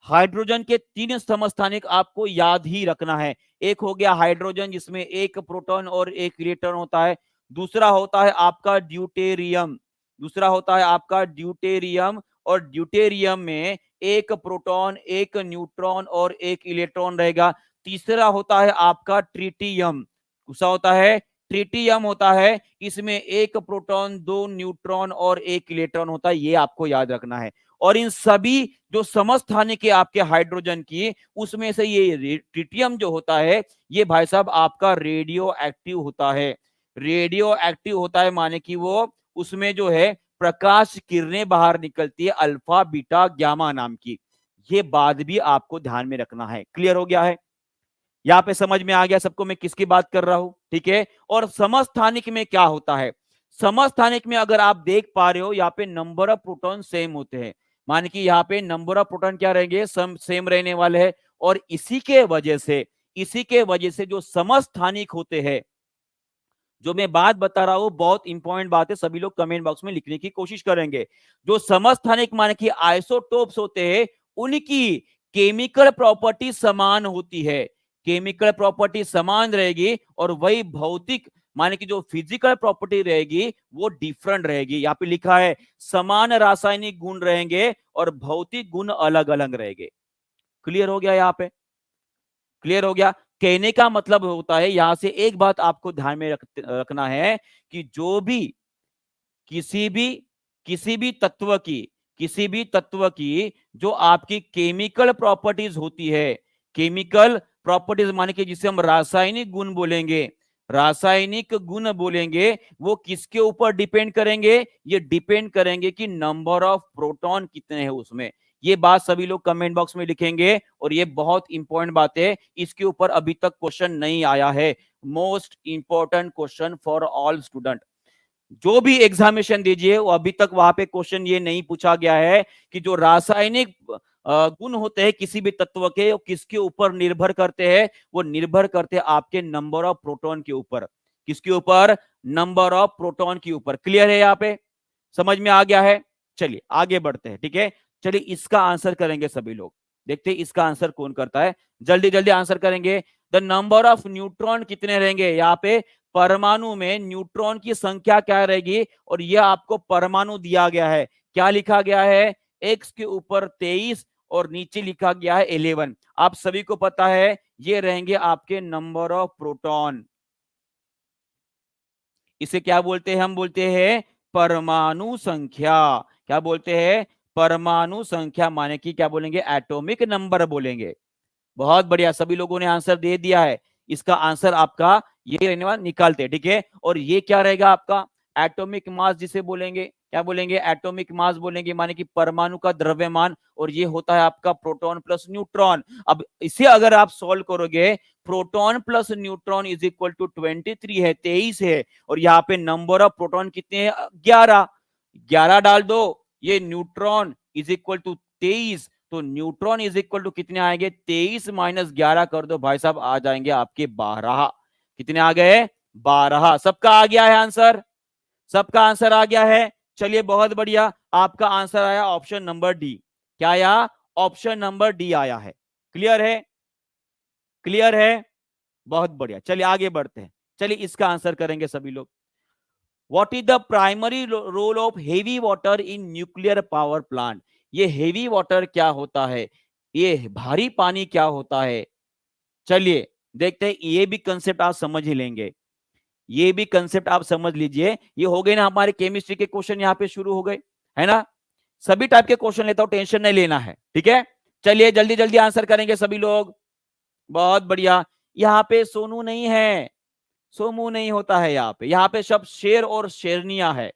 हाइड्रोजन के 3 समस्थानिक आपको याद ही रखना है। एक हो गया हाइड्रोजन जिसमें एक प्रोटॉन और एक इलेक्ट्रॉन होता है। दूसरा होता है आपका ड्यूटेरियम, दूसरा होता है आपका ड्यूटेरियम, और ड्यूटेरियम में एक प्रोटॉन, एक न्यूट्रॉन और एक इलेक्ट्रॉन रहेगा। तीसरा होता है आपका ट्रिटियम, दूसरा होता है ट्रिटियम होता है, इसमें एक प्रोटॉन, दो न्यूट्रॉन और एक इलेक्ट्रॉन होता है। ये आपको याद रखना है। और इन सभी जो समस्थानिक है आपके हाइड्रोजन की, उसमें से ये ट्रिटियम जो होता है, ये भाई साहब आपका रेडियो एक्टिव होता है। रेडियो एक्टिव होता है माने कि वो उसमें जो है प्रकाश किरणें बाहर निकलती है, अल्फा बीटा गामा नाम की। ये बात भी आपको ध्यान में रखना है। क्लियर हो गया है? यहाँ पे समझ में आ गया सबको मैं किसकी बात कर रहा हूं? ठीक है। और समस्थानिक में क्या होता है? समस्थानिक में अगर आप देख पा रहे हो, यहाँ पे नंबर ऑफ प्रोटॉन सेम होते हैं, मान कि यहाँ पे नंबर ऑफ प्रोटॉन क्या रहेंगे? सेम रहने वाले हैं। और इसी के वजह से जो समस्थानिक होते हैं, जो मैं बात बता रहा हूं बहुत इंपॉर्टेंट बात है, सभी लोग कमेंट बॉक्स में लिखने की कोशिश करेंगे। जो समस्थानिक माने कि आइसोटोप्स होते हैं, उनकी केमिकल प्रॉपर्टी समान होती है। केमिकल प्रॉपर्टी समान रहेगी और वही भौतिक माने कि जो फिजिकल प्रॉपर्टी रहेगी वो डिफरेंट रहेगी। यहाँ पे लिखा है समान रासायनिक गुण रहेंगे और भौतिक गुण अलग अलग रहेंगे। क्लियर हो गया? यहाँ पे क्लियर हो गया? कहने का मतलब होता है, यहां से एक बात आपको ध्यान में रखना है कि जो भी किसी भी किसी भी तत्व की किसी भी तत्व की जो आपकी केमिकल प्रॉपर्टीज होती है, केमिकल प्रॉपर्टीज माने कि जिसे हम रासायनिक गुण बोलेंगे, रासायनिक गुण बोलेंगे, वो किसके ऊपर डिपेंड करेंगे? ये डिपेंड करेंगे कि नंबर ऑफ प्रोटॉन कितने हैं उसमें। ये बात सभी लोग कमेंट बॉक्स में लिखेंगे और ये बहुत इंपॉर्टेंट बात है, इसके ऊपर अभी तक क्वेश्चन नहीं आया है। Most important question for all student. जो भी एग्जामिनेशन दीजिए वो अभी तक वहां पे क्वेश्चन ये नहीं पूछा गया है कि जो रासायनिक गुण होते हैं किसी भी तत्व के, वो किसके ऊपर निर्भर करते हैं? वो निर्भर करते हैं आपके नंबर ऑफ प्रोटॉन के ऊपर। किसके ऊपर? नंबर ऑफ प्रोटॉन के ऊपर। क्लियर है? यहाँ पे समझ में आ गया है? चलिए आगे बढ़ते हैं। ठीक है, चलिए इसका आंसर करेंगे सभी लोग। देखते हैं इसका आंसर कौन करता है। जल्दी जल्दी आंसर करेंगे। द नंबर ऑफ न्यूट्रॉन कितने रहेंगे? यहाँ पे परमाणु में न्यूट्रॉन की संख्या क्या रहेगी? और यह आपको परमाणु दिया गया है। क्या लिखा गया है? एक्स के ऊपर 23 और नीचे लिखा गया है 11। आप सभी को पता है ये रहेंगे आपके नंबर ऑफ प्रोटॉन। इसे क्या बोलते हैं? हम बोलते हैं परमाणु संख्या। क्या बोलते हैं? परमाणु संख्या माने कि क्या बोलेंगे? एटॉमिक नंबर बोलेंगे। बहुत बढ़िया, सभी लोगों ने आंसर दे दिया है। इसका आंसर आपका ये रहने वाला, निकालते हैं। ठीक है, और ये क्या रहेगा आपका? एटॉमिक मास जिसे बोलेंगे, क्या बोलेंगे? एटॉमिक मास बोलेंगे, माने कि परमाणु का द्रव्यमान। और ये होता है आपका प्रोटॉन प्लस न्यूट्रॉन। अब इसे अगर आप सॉल्व करोगे, proton plus neutron is equal to 23 है, 23 है। और यहाँ पे नंबर ऑफ प्रोटॉन कितने हैं? 11। 11 डाल दो, ये न्यूट्रॉन इज इक्वल टू 23। तो न्यूट्रॉन इज इक्वल टू कितने आएंगे? 23 माइनस 11 कर दो भाई साहब, आ जाएंगे आपके 12। कितने आ गए? 12। सबका आ गया है आंसर? सबका आंसर आ गया है? चलिए बहुत बढ़िया, आपका आंसर आया ऑप्शन नंबर डी। क्या आया? ऑप्शन नंबर डी आया है। क्लियर है? क्लियर है? बहुत बढ़िया, चलिए आगे बढ़ते हैं। चलिए इसका आंसर करेंगे सभी लोग। What is the primary role of heavy water in nuclear power plant? ये हेवी वाटर क्या होता है? ये भारी पानी क्या होता है? चलिए देखते हैं, ये भी कंसेप्ट आप समझ ही लेंगे। ये भी कंसेप्ट आप समझ लीजिए। ये हो गए ना हमारे केमिस्ट्री के क्वेश्चन, यहाँ पे शुरू हो गए, है ना? सभी टाइप के क्वेश्चन लेता हूं, टेंशन नहीं लेना है। ठीक है, चलिए जल्दी जल्दी आंसर करेंगे सभी लोग। बहुत बढ़िया। यहाँ पे सोनू नहीं है, सोमू नहीं होता है यहाँ पे सब शेर और शेरनिया है।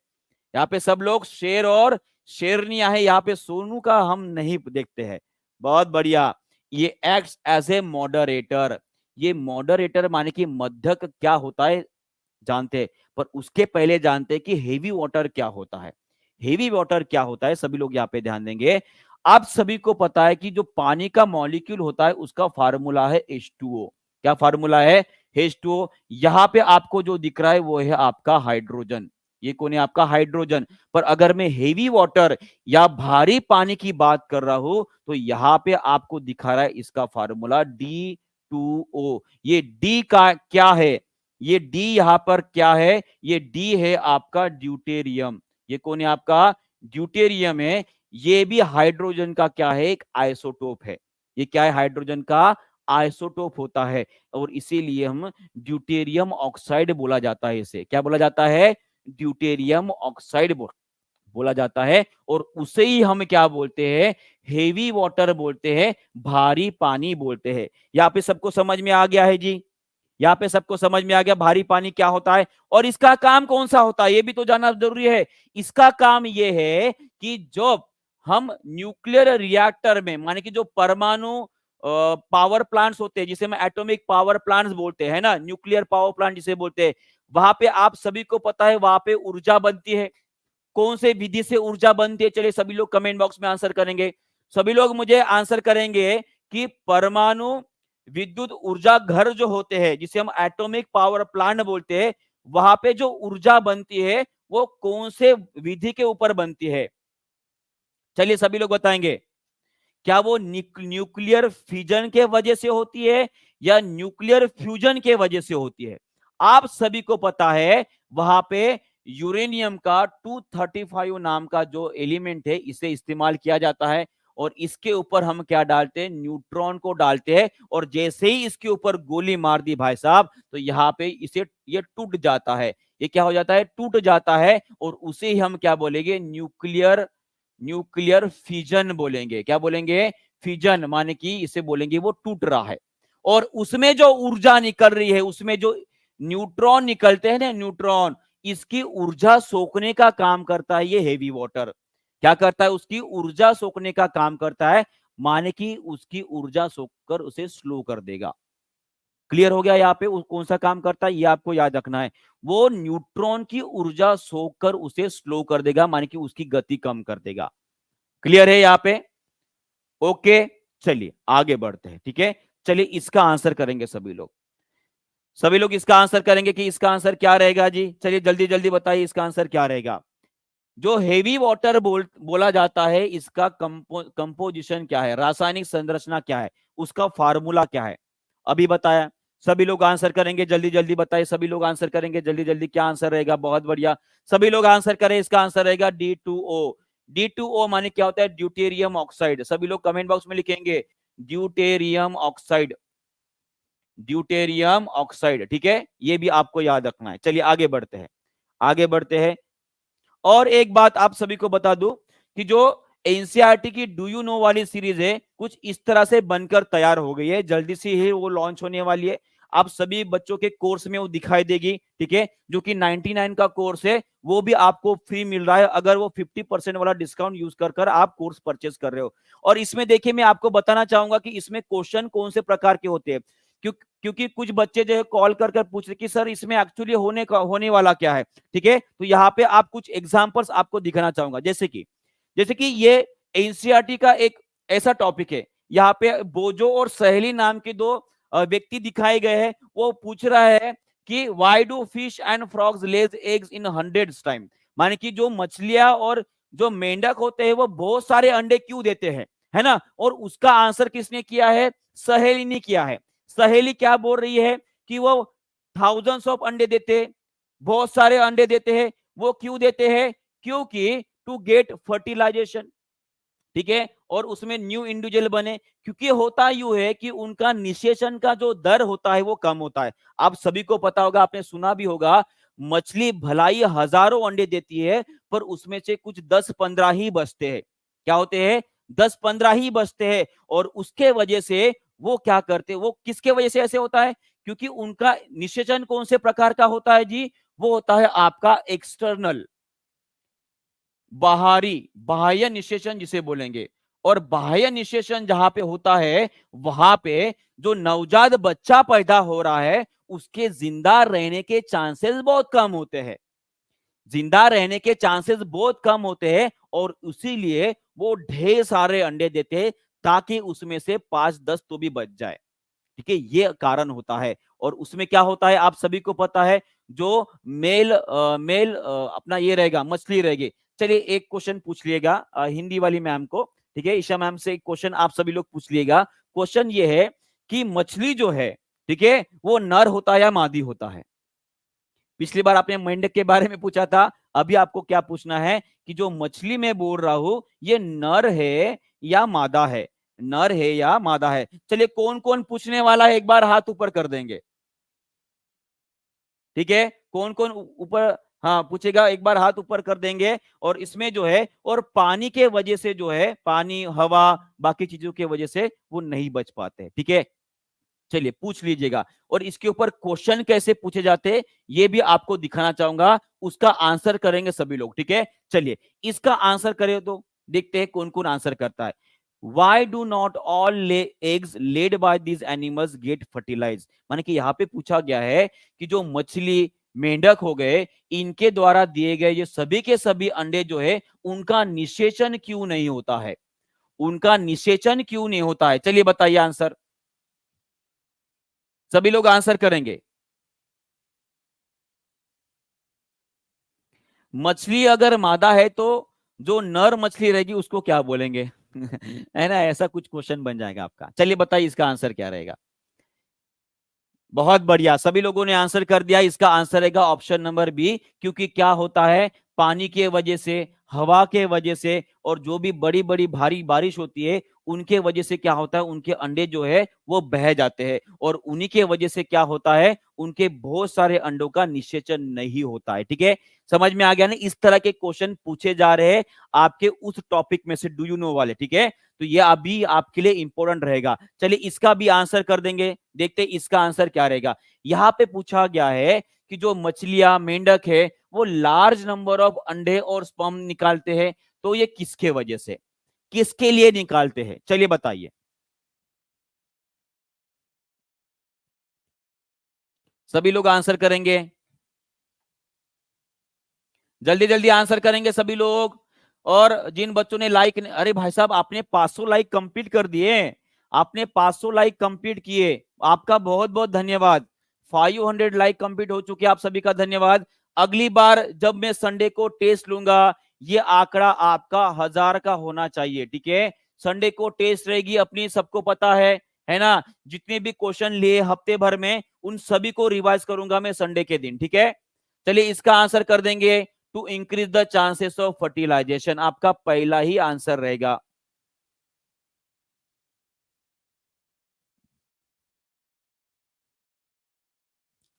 यहाँ पे सब लोग शेर और शेरनिया है। यहाँ पे सोनू का हम नहीं देखते हैं। बहुत बढ़िया। ये एक्ट्स एज ए मॉडरेटर। ये मॉडरेटर माने कि मध्यक क्या होता है जानते हैं, पर उसके पहले जानते हैं कि हेवी वाटर क्या होता है। हेवी वाटर क्या होता है, सभी लोग यहाँ पे ध्यान देंगे। आप सभी को पता है कि जो पानी का मॉलिक्यूल होता है उसका फार्मूला है H2O। क्या फार्मूला है? H2O। यहाँ पे आपको जो दिख रहा है वो है आपका हाइड्रोजन। ये कौन है आपका हाइड्रोजन। पर अगर मैं हेवी वाटर या भारी पानी की बात कर रहा हूं तो यहां पे आपको दिखा रहा है इसका फार्मूला D2O। ये D का क्या है, ये D यहां पर क्या है, ये D है आपका ड्यूटेरियम। ये कौन है आपका ड्यूटेरियम है। ये भी हाइड्रोजन का क्या है, एक आइसोटोप है। ये क्या है, हाइड्रोजन का आइसोटोप होता है और इसीलिए हम ड्यूटेरियम ऑक्साइड बोला जाता है। इसे क्या बोला जाता है, ड्यूटेरियम ऑक्साइड बोला जाता है। और उसे ही हम क्या बोलते हैं, हेवी वाटर बोलते हैं, भारी पानी बोलते हैं। यहाँ पे सबको समझ में आ गया है जी, यहाँ पे सबको समझ में आ गया भारी पानी क्या होता है और इसका काम कौन सा होता है, ये भी तो जानना जरूरी है। इसका काम ये है कि जो हम न्यूक्लियर रिएक्टर में, माने कि जो परमाणु पावर प्लांट्स होते हैं, जिसे हम एटॉमिक पावर प्लांट्स बोलते हैं ना, न्यूक्लियर पावर प्लांट जिसे बोलते हैं, वहां पे आप सभी को पता है वहां पे ऊर्जा बनती है। कौन से विधि से ऊर्जा बनती है, चलिए सभी लोग कमेंट बॉक्स में आंसर करेंगे। सभी लोग मुझे आंसर करेंगे कि परमाणु विद्युत ऊर्जा घर जो होते हैं, जिसे हम एटॉमिक पावर प्लांट बोलते हैं, वहां पे जो ऊर्जा बनती है वो कौन से विधि के ऊपर बनती है। चलिए सभी लोग बताएंगे, क्या वो न्यूक्लियर फिजन के वजह से होती है या न्यूक्लियर फ्यूजन के वजह से होती है। आप सभी को पता है वहां पे यूरेनियम का 235 नाम का जो एलिमेंट है इसे इस्तेमाल किया जाता है और इसके ऊपर हम क्या डालते हैं, न्यूट्रॉन को डालते हैं और जैसे ही इसके ऊपर गोली मार दी भाई साहब तो यहाँ पे इसे ये टूट जाता है। ये क्या हो जाता है, टूट जाता है और उसे ही हम क्या बोलेंगे, न्यूक्लियर फिजन बोलेंगे। क्या बोलेंगे, फिजन, माने कि इसे बोलेंगे वो टूट रहा है। और उसमें जो ऊर्जा निकल रही है, उसमें जो न्यूट्रॉन निकलते हैं ना, न्यूट्रॉन, इसकी ऊर्जा सोखने का काम करता है ये हेवी वाटर। क्या करता है, उसकी ऊर्जा सोखने का काम करता है, माने कि उसकी ऊर्जा सोखकर उसे स्लो कर देगा। क्लियर हो गया, यहाँ पे कौन सा काम करता है ये आपको याद रखना है। वो न्यूट्रॉन की ऊर्जा सोखकर उसे स्लो कर देगा, माने कि उसकी गति कम कर देगा। क्लियर है यहाँ पे, ओके। चलिए आगे बढ़ते हैं, ठीक है। चलिए इसका आंसर करेंगे सभी लोग, सभी लोग इसका आंसर करेंगे कि इसका आंसर क्या रहेगा जी। चलिए जल्दी जल्दी बताइए इसका आंसर क्या रहेगा। जो हेवी वाटर बोला जाता है, इसका कंपोजिशन क्या है, रासायनिक संरचना क्या है, उसका फार्मूला क्या है, अभी बताया। सभी लोग आंसर करेंगे, जल्दी जल्दी बताइए, सभी लोग आंसर करेंगे जल्दी जल्दी, क्या आंसर रहेगा, बहुत बढ़िया। सभी लोग आंसर करें, इसका आंसर रहेगा D2O। D2O माने क्या होता है, ड्यूटेरियम ऑक्साइड। सभी लोग कमेंट बॉक्स में लिखेंगे ड्यूटेरियम ऑक्साइड, ड्यूटेरियम ऑक्साइड, ठीक है। ये भी आपको याद रखना है। चलिए आगे बढ़ते हैं, आगे बढ़ते हैं। और एक बात आप सभी को बता दूं कि जो एनसीईआरटी की डू यू नो वाली सीरीज है, कुछ इस तरह से बनकर तैयार हो गई है, जल्दी से ही वो लॉन्च होने वाली है। आप सभी बच्चों के कोर्स में वो दिखाई देगी, ठीक है। जो कि 99 का कोर्स है वो भी आपको फ्री मिल रहा है अगर वो 50% वाला डिस्काउंट यूज कर आप कोर्स परचेस कर रहे हो। और इसमें देखिए मैं आपको बताना चाहूंगा कि इसमें क्वेश्चन कौन से प्रकार के होते हैं, क्योंकि कुछ बच्चे जो है कॉल कर पूछ रहे कि सर इसमें एक्चुअली होने वाला क्या है, ठीक है। तो यहाँ पे आप कुछ एग्जांपल्स आपको दिखाना चाहूंगा, जैसे कि ये एनसीईआरटी का एक ऐसा टॉपिक है। यहाँ पे बोजो और सहेली नाम के दो व्यक्ति दिखाए गए हैं। वो पूछ रहा है कि why do fish and frogs Lay's eggs in hundreds time, माने कि जो मछलियां और जो मेंढक होते हैं वो बहुत सारे अंडे क्यों देते हैं, है ना। और उसका आंसर किसने किया है, सहेली ने किया है। सहेली क्या बोल रही है कि वो थाउजेंड्स ऑफ अंडे देते हैं, बहुत सारे अंडे देते हैं। वो क्यों देते हैं, क्योंकि टू गेट फर्टिलाइजेशन, ठीक है, और उसमें न्यू इंडिविजुअल बने। क्योंकि होता यूं है कि उनका निषेचन का जो दर होता है वो कम होता है। आप सभी को पता होगा, आपने सुना भी होगा, मछली भलाई हजारों अंडे देती है पर उसमें से कुछ 10-15 ही बचते हैं। क्या होते हैं, 10-15 ही बचते हैं। और उसके वजह से वो क्या करते, वो किसके वजह से ऐसे होता है, क्योंकि उनका निषेचन कौन से प्रकार का होता है जी, वो होता है आपका एक्सटर्नल, बाहरी, बाह्य निषेचन जिसे बोलेंगे। और बाह्य निषेचन जहां पे होता है वहां पे जो नवजात बच्चा पैदा हो रहा है उसके जिंदा रहने के चांसेस बहुत कम होते हैं, जिंदा रहने के चांसेस बहुत कम होते हैं। और इसीलिए वो ढेर सारे अंडे देते हैं ताकि उसमें से 5-10 तो भी बच जाए, ठीक है। ये कारण होता है। और उसमें क्या होता है आप सभी को पता है, जो मेल अपना ये रहेगा, मछली रहेगी। चलिए एक क्वेश्चन पूछ लिएगा हिंदी वाली मैम को, ठीक है, ईशा मैम से एक क्वेश्चन आप सभी लोग पूछ लिएगा। क्वेश्चन ये है कि मछली जो है, ठीक है, वो नर होता है या मादी होता है? पिछली बार आपने मेंढक के बारे में पूछा था, अभी आपको क्या पूछना है कि जो मछली में बोल रहा हूं ये नर है या मादा है, नर है या मादा है। चलिए कौन कौन पूछने वाला है एक बार हाथ ऊपर कर देंगे, ठीक है, कौन कौन ऊपर, हाँ पूछेगा एक बार हाथ ऊपर कर देंगे। और इसमें जो है, और पानी के वजह से जो है, पानी हवा बाकी चीजों के वजह से वो नहीं बच पाते, ठीक है। चलिए पूछ लीजिएगा, और इसके ऊपर क्वेश्चन कैसे पूछे जाते हैं ये भी आपको दिखाना चाहूंगा, उसका आंसर करेंगे सभी लोग, ठीक है। चलिए इसका आंसर करें तो देखते हैं कौन कौन आंसर करता है। Why do not all eggs laid by these animals get fertilize, माने कि यहाँ पे पूछा गया है कि जो मछली मेंढक हो गए, इनके द्वारा दिए गए ये सभी के सभी अंडे जो है उनका निषेचन क्यों नहीं होता है, उनका निषेचन क्यों नहीं होता है। चलिए बताइए आंसर, सभी लोग आंसर करेंगे। मछली अगर मादा है तो जो नर मछली रहेगी उसको क्या बोलेंगे? है ना, ऐसा कुछ क्वेश्चन बन जाएगा आपका। चलिए बताइए इसका आंसर क्या रहेगा। बहुत बढ़िया, सभी लोगों ने आंसर कर दिया। इसका आंसर रहेगा ऑप्शन नंबर बी, क्योंकि क्या होता है, पानी के वजह से, हवा के वजह से, और जो भी बड़ी बड़ी भारी बारिश होती है उनके वजह से क्या होता है, उनके अंडे जो है वो बह जाते हैं, और उन्हीं के वजह से क्या होता है, उनके बहुत सारे अंडों का निषेचन नहीं होता है, ठीक है। समझ में आ गया ना, इस तरह के क्वेश्चन पूछे जा रहे हैं आपके उस टॉपिक में से, डू यू नो वाले, ठीक है। तो ये अभी आपके लिए इंपॉर्टेंट रहेगा। चलिए इसका भी आंसर कर देंगे, देखते हैं इसका आंसर क्या रहेगा। यहां पे पूछा गया है कि जो मछलियां मेंढक है वो लार्ज नंबर ऑफ अंडे और स्पर्म निकालते हैं, तो ये किसके वजह से, किसके लिए निकालते हैं, चलिए बताइए। सभी लोग आंसर करेंगे, जल्दी जल्दी आंसर करेंगे सभी लोग। और जिन बच्चों ने लाइक, अरे भाई साहब आपने 500 लाइक कंप्लीट कर दिए, आपने 500 लाइक कंप्लीट किए, आपका बहुत बहुत धन्यवाद। 500 लाइक कंप्लीट हो चुके, आप सभी का धन्यवाद। अगली बार जब मैं संडे को टेस्ट लूंगा, ये आंकड़ा आपका 1000 का होना चाहिए, ठीक है। संडे को टेस्ट रहेगी अपनी, सबको पता है ना। जितने भी क्वेश्चन लिए हफ्ते भर में उन सभी को रिवाइज करूंगा मैं संडे के दिन, ठीक है। चलिए इसका आंसर कर देंगे, to increase the chances of fertilization, आपका पहला ही आंसर रहेगा।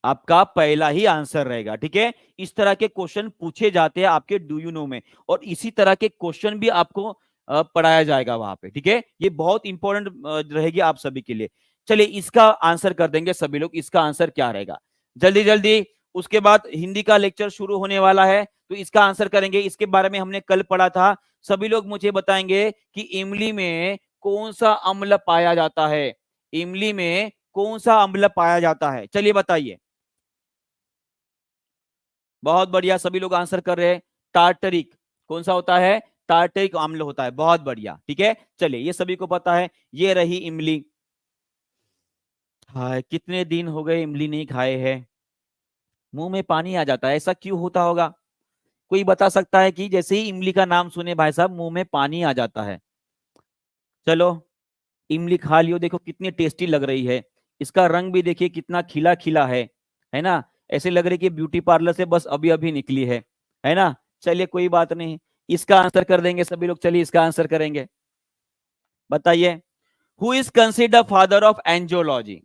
आपका पहला ही आंसर रहेगा, ठीक है। इस तरह के क्वेश्चन पूछे जाते हैं आपके डू यू नो में, और इसी तरह के क्वेश्चन भी आपको पढ़ाया जाएगा वहां पे, ठीक है। ये बहुत इंपॉर्टेंट रहेगी आप सभी के लिए। चलिए इसका आंसर कर देंगे सभी लोग, इसका आंसर क्या रहेगा, जल्दी जल्दी। उसके बाद हिंदी का लेक्चर शुरू होने वाला है, तो इसका आंसर करेंगे। इसके बारे में हमने कल पढ़ा था, सभी लोग मुझे बताएंगे कि इमली में कौन सा अम्ल पाया जाता है, इमली में कौन सा अम्ल पाया जाता है, चलिए बताइए। बहुत बढ़िया, सभी लोग आंसर कर रहे हैं। टार्टरिक, कौन सा होता है, टार्टरिक अम्ल होता है, बहुत बढ़िया, ठीक है। चलिए ये सभी को पता है। ये रही इमली, हाँ कितने दिन हो गए इमली नहीं खाए हैं, मुंह में पानी आ जाता है, ऐसा क्यों होता होगा? कोई बता सकता है कि जैसे ही इमली का नाम सुने भाई साहब मुंह में पानी आ जाता है? चलो इमली खा लियो, देखो कितनी टेस्टी लग रही है, इसका रंग भी देखिए कितना खिला खिला है ना। ऐसे लग रही कि ब्यूटी पार्लर से बस अभी अभी निकली है ना। चलिए कोई बात नहीं, इसका आंसर कर देंगे सभी लोग, चलिए इसका आंसर करेंगे, बताइए। Who is consider father of angiology?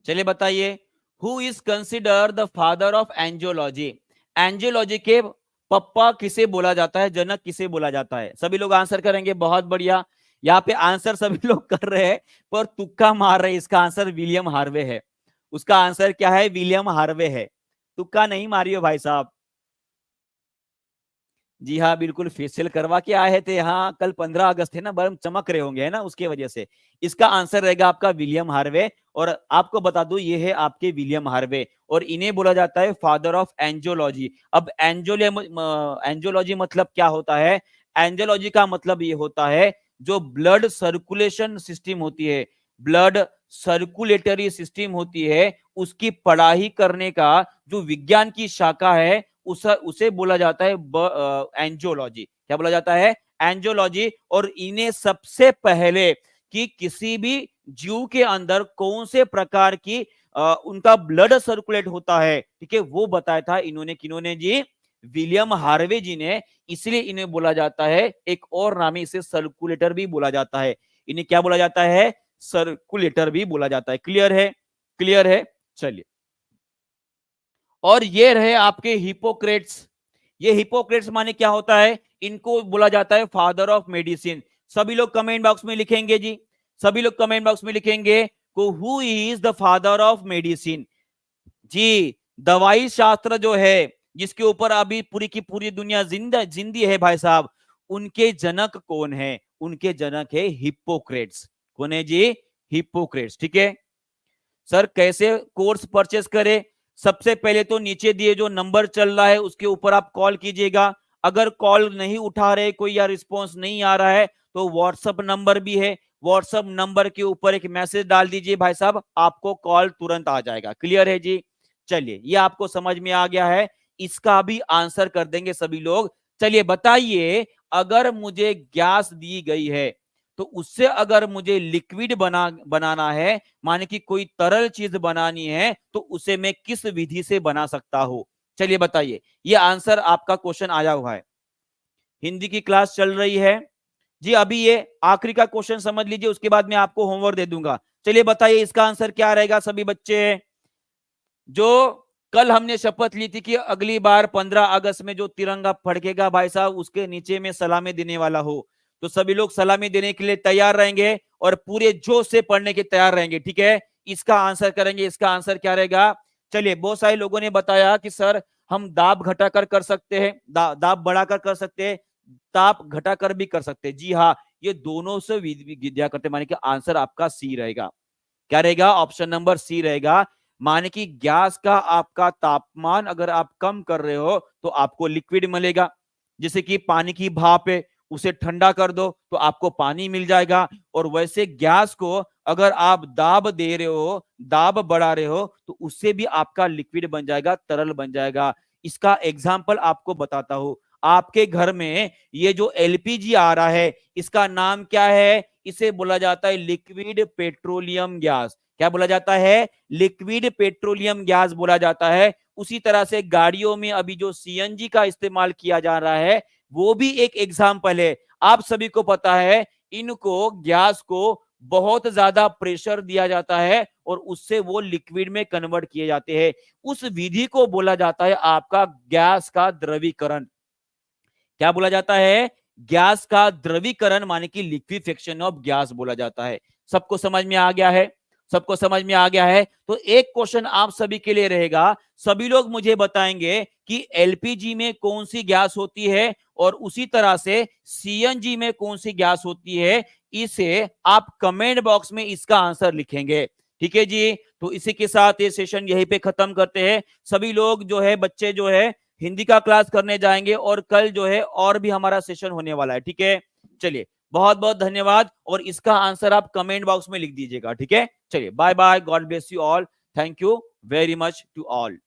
चलिए बताइए, who is consider the father of angiology? Angiology के पप्पा किसे बोला जाता है, जनक किसे बोला जाता है, सभी लोग आंसर करेंगे, बहुत बढ़िया। यहाँ पे आंसर सभी लोग कर रहे हैं पर तुक्का मार रहे हैं, इसका आंसर विलियम हार्वे है। उसका आंसर क्या है, विलियम हार्वे है। तुक्का नहीं मारियो भाई साहब। जी हाँ, बिल्कुल फेशियल करवा के आए थे यहाँ, कल 15 अगस्त है ना, बड़े चमक रहे होंगे है ना, उसके वजह से। इसका आंसर रहेगा आपका विलियम हार्वे। और आपको बता दूं ये है आपके विलियम हार्वे, और इन्हें बोला जाता है फादर ऑफ एंजियोलॉजी। अब एंजियोलॉजी मतलब क्या होता है? एंजियोलॉजी का मतलब ये होता है जो ब्लड सर्कुलेशन सिस्टम होती है, ब्लड सर्कुलेटरी सिस्टम होती है, उसकी पढ़ाई करने का जो विज्ञान की शाखा है उसे बोला जाता है एंजियोलॉजी। क्या बोला जाता है? एंजियोलॉजी। और इन्हें सबसे पहले कि किसी भी जीव के अंदर कौन से प्रकार की उनका ब्लड सर्कुलेट होता है, ठीक है, वो बताया था इन्होंने, किन्होंने जी? विलियम हार्वे जी ने। इसलिए इन्हें बोला जाता है, एक और नाम है, इसे सर्कुलेटर भी बोला जाता है। इन्हें क्या बोला जाता है? सर्कुलेटर भी बोला जाता है। क्लियर है? क्लियर है? चलिए, और ये रहे आपके हिपोक्रेट्स। ये हिपोक्रेट्स माने क्या होता है? इनको बोला जाता है फादर ऑफ मेडिसिन। सभी लोग कमेंट बॉक्स में लिखेंगे जी, सभी लोग कमेंट बॉक्स में लिखेंगे को who is the father of medicine. जी, दवाई शास्त्र जो है, जिसके ऊपर अभी पूरी की पूरी दुनिया जिंदा जिंदी है भाई साहब, उनके जनक कौन है? उनके जनक है हिप्पोक्रेट्स। कौन है जी? हिप्पोक्रेट्स। ठीक है सर, कैसे कोर्स परचेस करें? सबसे पहले तो नीचे दिए जो नंबर चल रहा है उसके ऊपर आप कॉल कीजिएगा। अगर कॉल नहीं उठा रहे कोई या रिस्पॉन्स नहीं आ रहा है तो व्हाट्सएप नंबर भी है, व्हाट्सएप नंबर के ऊपर एक मैसेज डाल दीजिए भाई साहब, आपको कॉल तुरंत आ जाएगा। क्लियर है जी? चलिए, ये आपको समझ में आ गया है, इसका भी आंसर कर देंगे सभी लोग। चलिए बताइए, अगर मुझे गैस दी गई है तो उससे अगर मुझे लिक्विड बनाना है, माने कि कोई तरल चीज बनानी है, तो उसे मैं किस विधि से बना सकता हूं? चलिए बताइए, ये आंसर आपका क्वेश्चन आया हुआ है, हिंदी की क्लास चल रही है जी। अभी ये आखिरी का क्वेश्चन समझ लीजिए, उसके बाद मैं आपको होमवर्क दे दूंगा। चलिए बताइए इसका आंसर क्या रहेगा सभी बच्चे? जो कल हमने शपथ ली थी कि अगली बार 15 अगस्त में जो तिरंगा फड़केगा भाई साहब, उसके नीचे में सलामी देने वाला हो, तो सभी लोग सलामी देने के लिए तैयार रहेंगे और पूरे जोश से पढ़ने के तैयार रहेंगे। ठीक है, इसका आंसर करेंगे। इसका आंसर क्या रहेगा? चलिए, बहुत सारे लोगों ने बताया कि सर हम दाब घटाकर कर सकते हैं, दाब बढ़ाकर कर सकते हैं, ताप घटाकर भी कर सकते हैं। जी हाँ, ये दोनों से विद्या करते, माने कि आंसर आपका सी रहेगा। क्या रहेगा? ऑप्शन नंबर सी रहेगा। माने कि गैस का आपका तापमान अगर आप कम कर रहे हो तो आपको लिक्विड मिलेगा, जैसे कि पानी की भाप है, उसे ठंडा कर दो तो आपको पानी मिल जाएगा। और वैसे गैस को अगर आप दाब दे रहे हो, दाब बढ़ा रहे हो, तो उससे भी आपका लिक्विड बन जाएगा, तरल बन जाएगा। इसका एग्जाम्पल आपको बताता हूं। आपके घर में ये जो एलपीजी आ रहा है, इसका नाम क्या है? इसे बोला जाता है लिक्विड पेट्रोलियम गैस। क्या बोला जाता है? लिक्विड पेट्रोलियम गैस बोला जाता है। उसी तरह से गाड़ियों में अभी जो सीएनजी का इस्तेमाल किया जा रहा है, वो भी एक एग्जाम्पल है। आप सभी को पता है, इनको गैस को बहुत ज्यादा प्रेशर दिया जाता है और उससे वो लिक्विड में कन्वर्ट किए जाते हैं। उस विधि को बोला जाता है आपका गैस का द्रवीकरण। क्या बोला जाता है? गैस का द्रवीकरण, माने कि लिक्विफिकेशन ऑफ गैस बोला जाता है। सबको समझ में आ गया है? सबको समझ में आ गया है? तो एक क्वेश्चन आप सभी के लिए रहेगा, सभी लोग मुझे बताएंगे कि एलपीजी में कौन सी गैस होती है और उसी तरह से सीएनजी में कौन सी गैस होती है। इसे आप कमेंट बॉक्स में इसका आंसर लिखेंगे। ठीक है जी, तो इसी के साथ ये सेशन यहीं पे खत्म करते हैं। सभी लोग जो है, बच्चे जो है, हिंदी का क्लास करने जाएंगे और कल जो है और भी हमारा सेशन होने वाला है। ठीक है, चलिए, बहुत बहुत धन्यवाद। और इसका आंसर आप कमेंट बॉक्स में लिख दीजिएगा। ठीक है, चलिए, bye bye, God bless you all, thank you very much to all.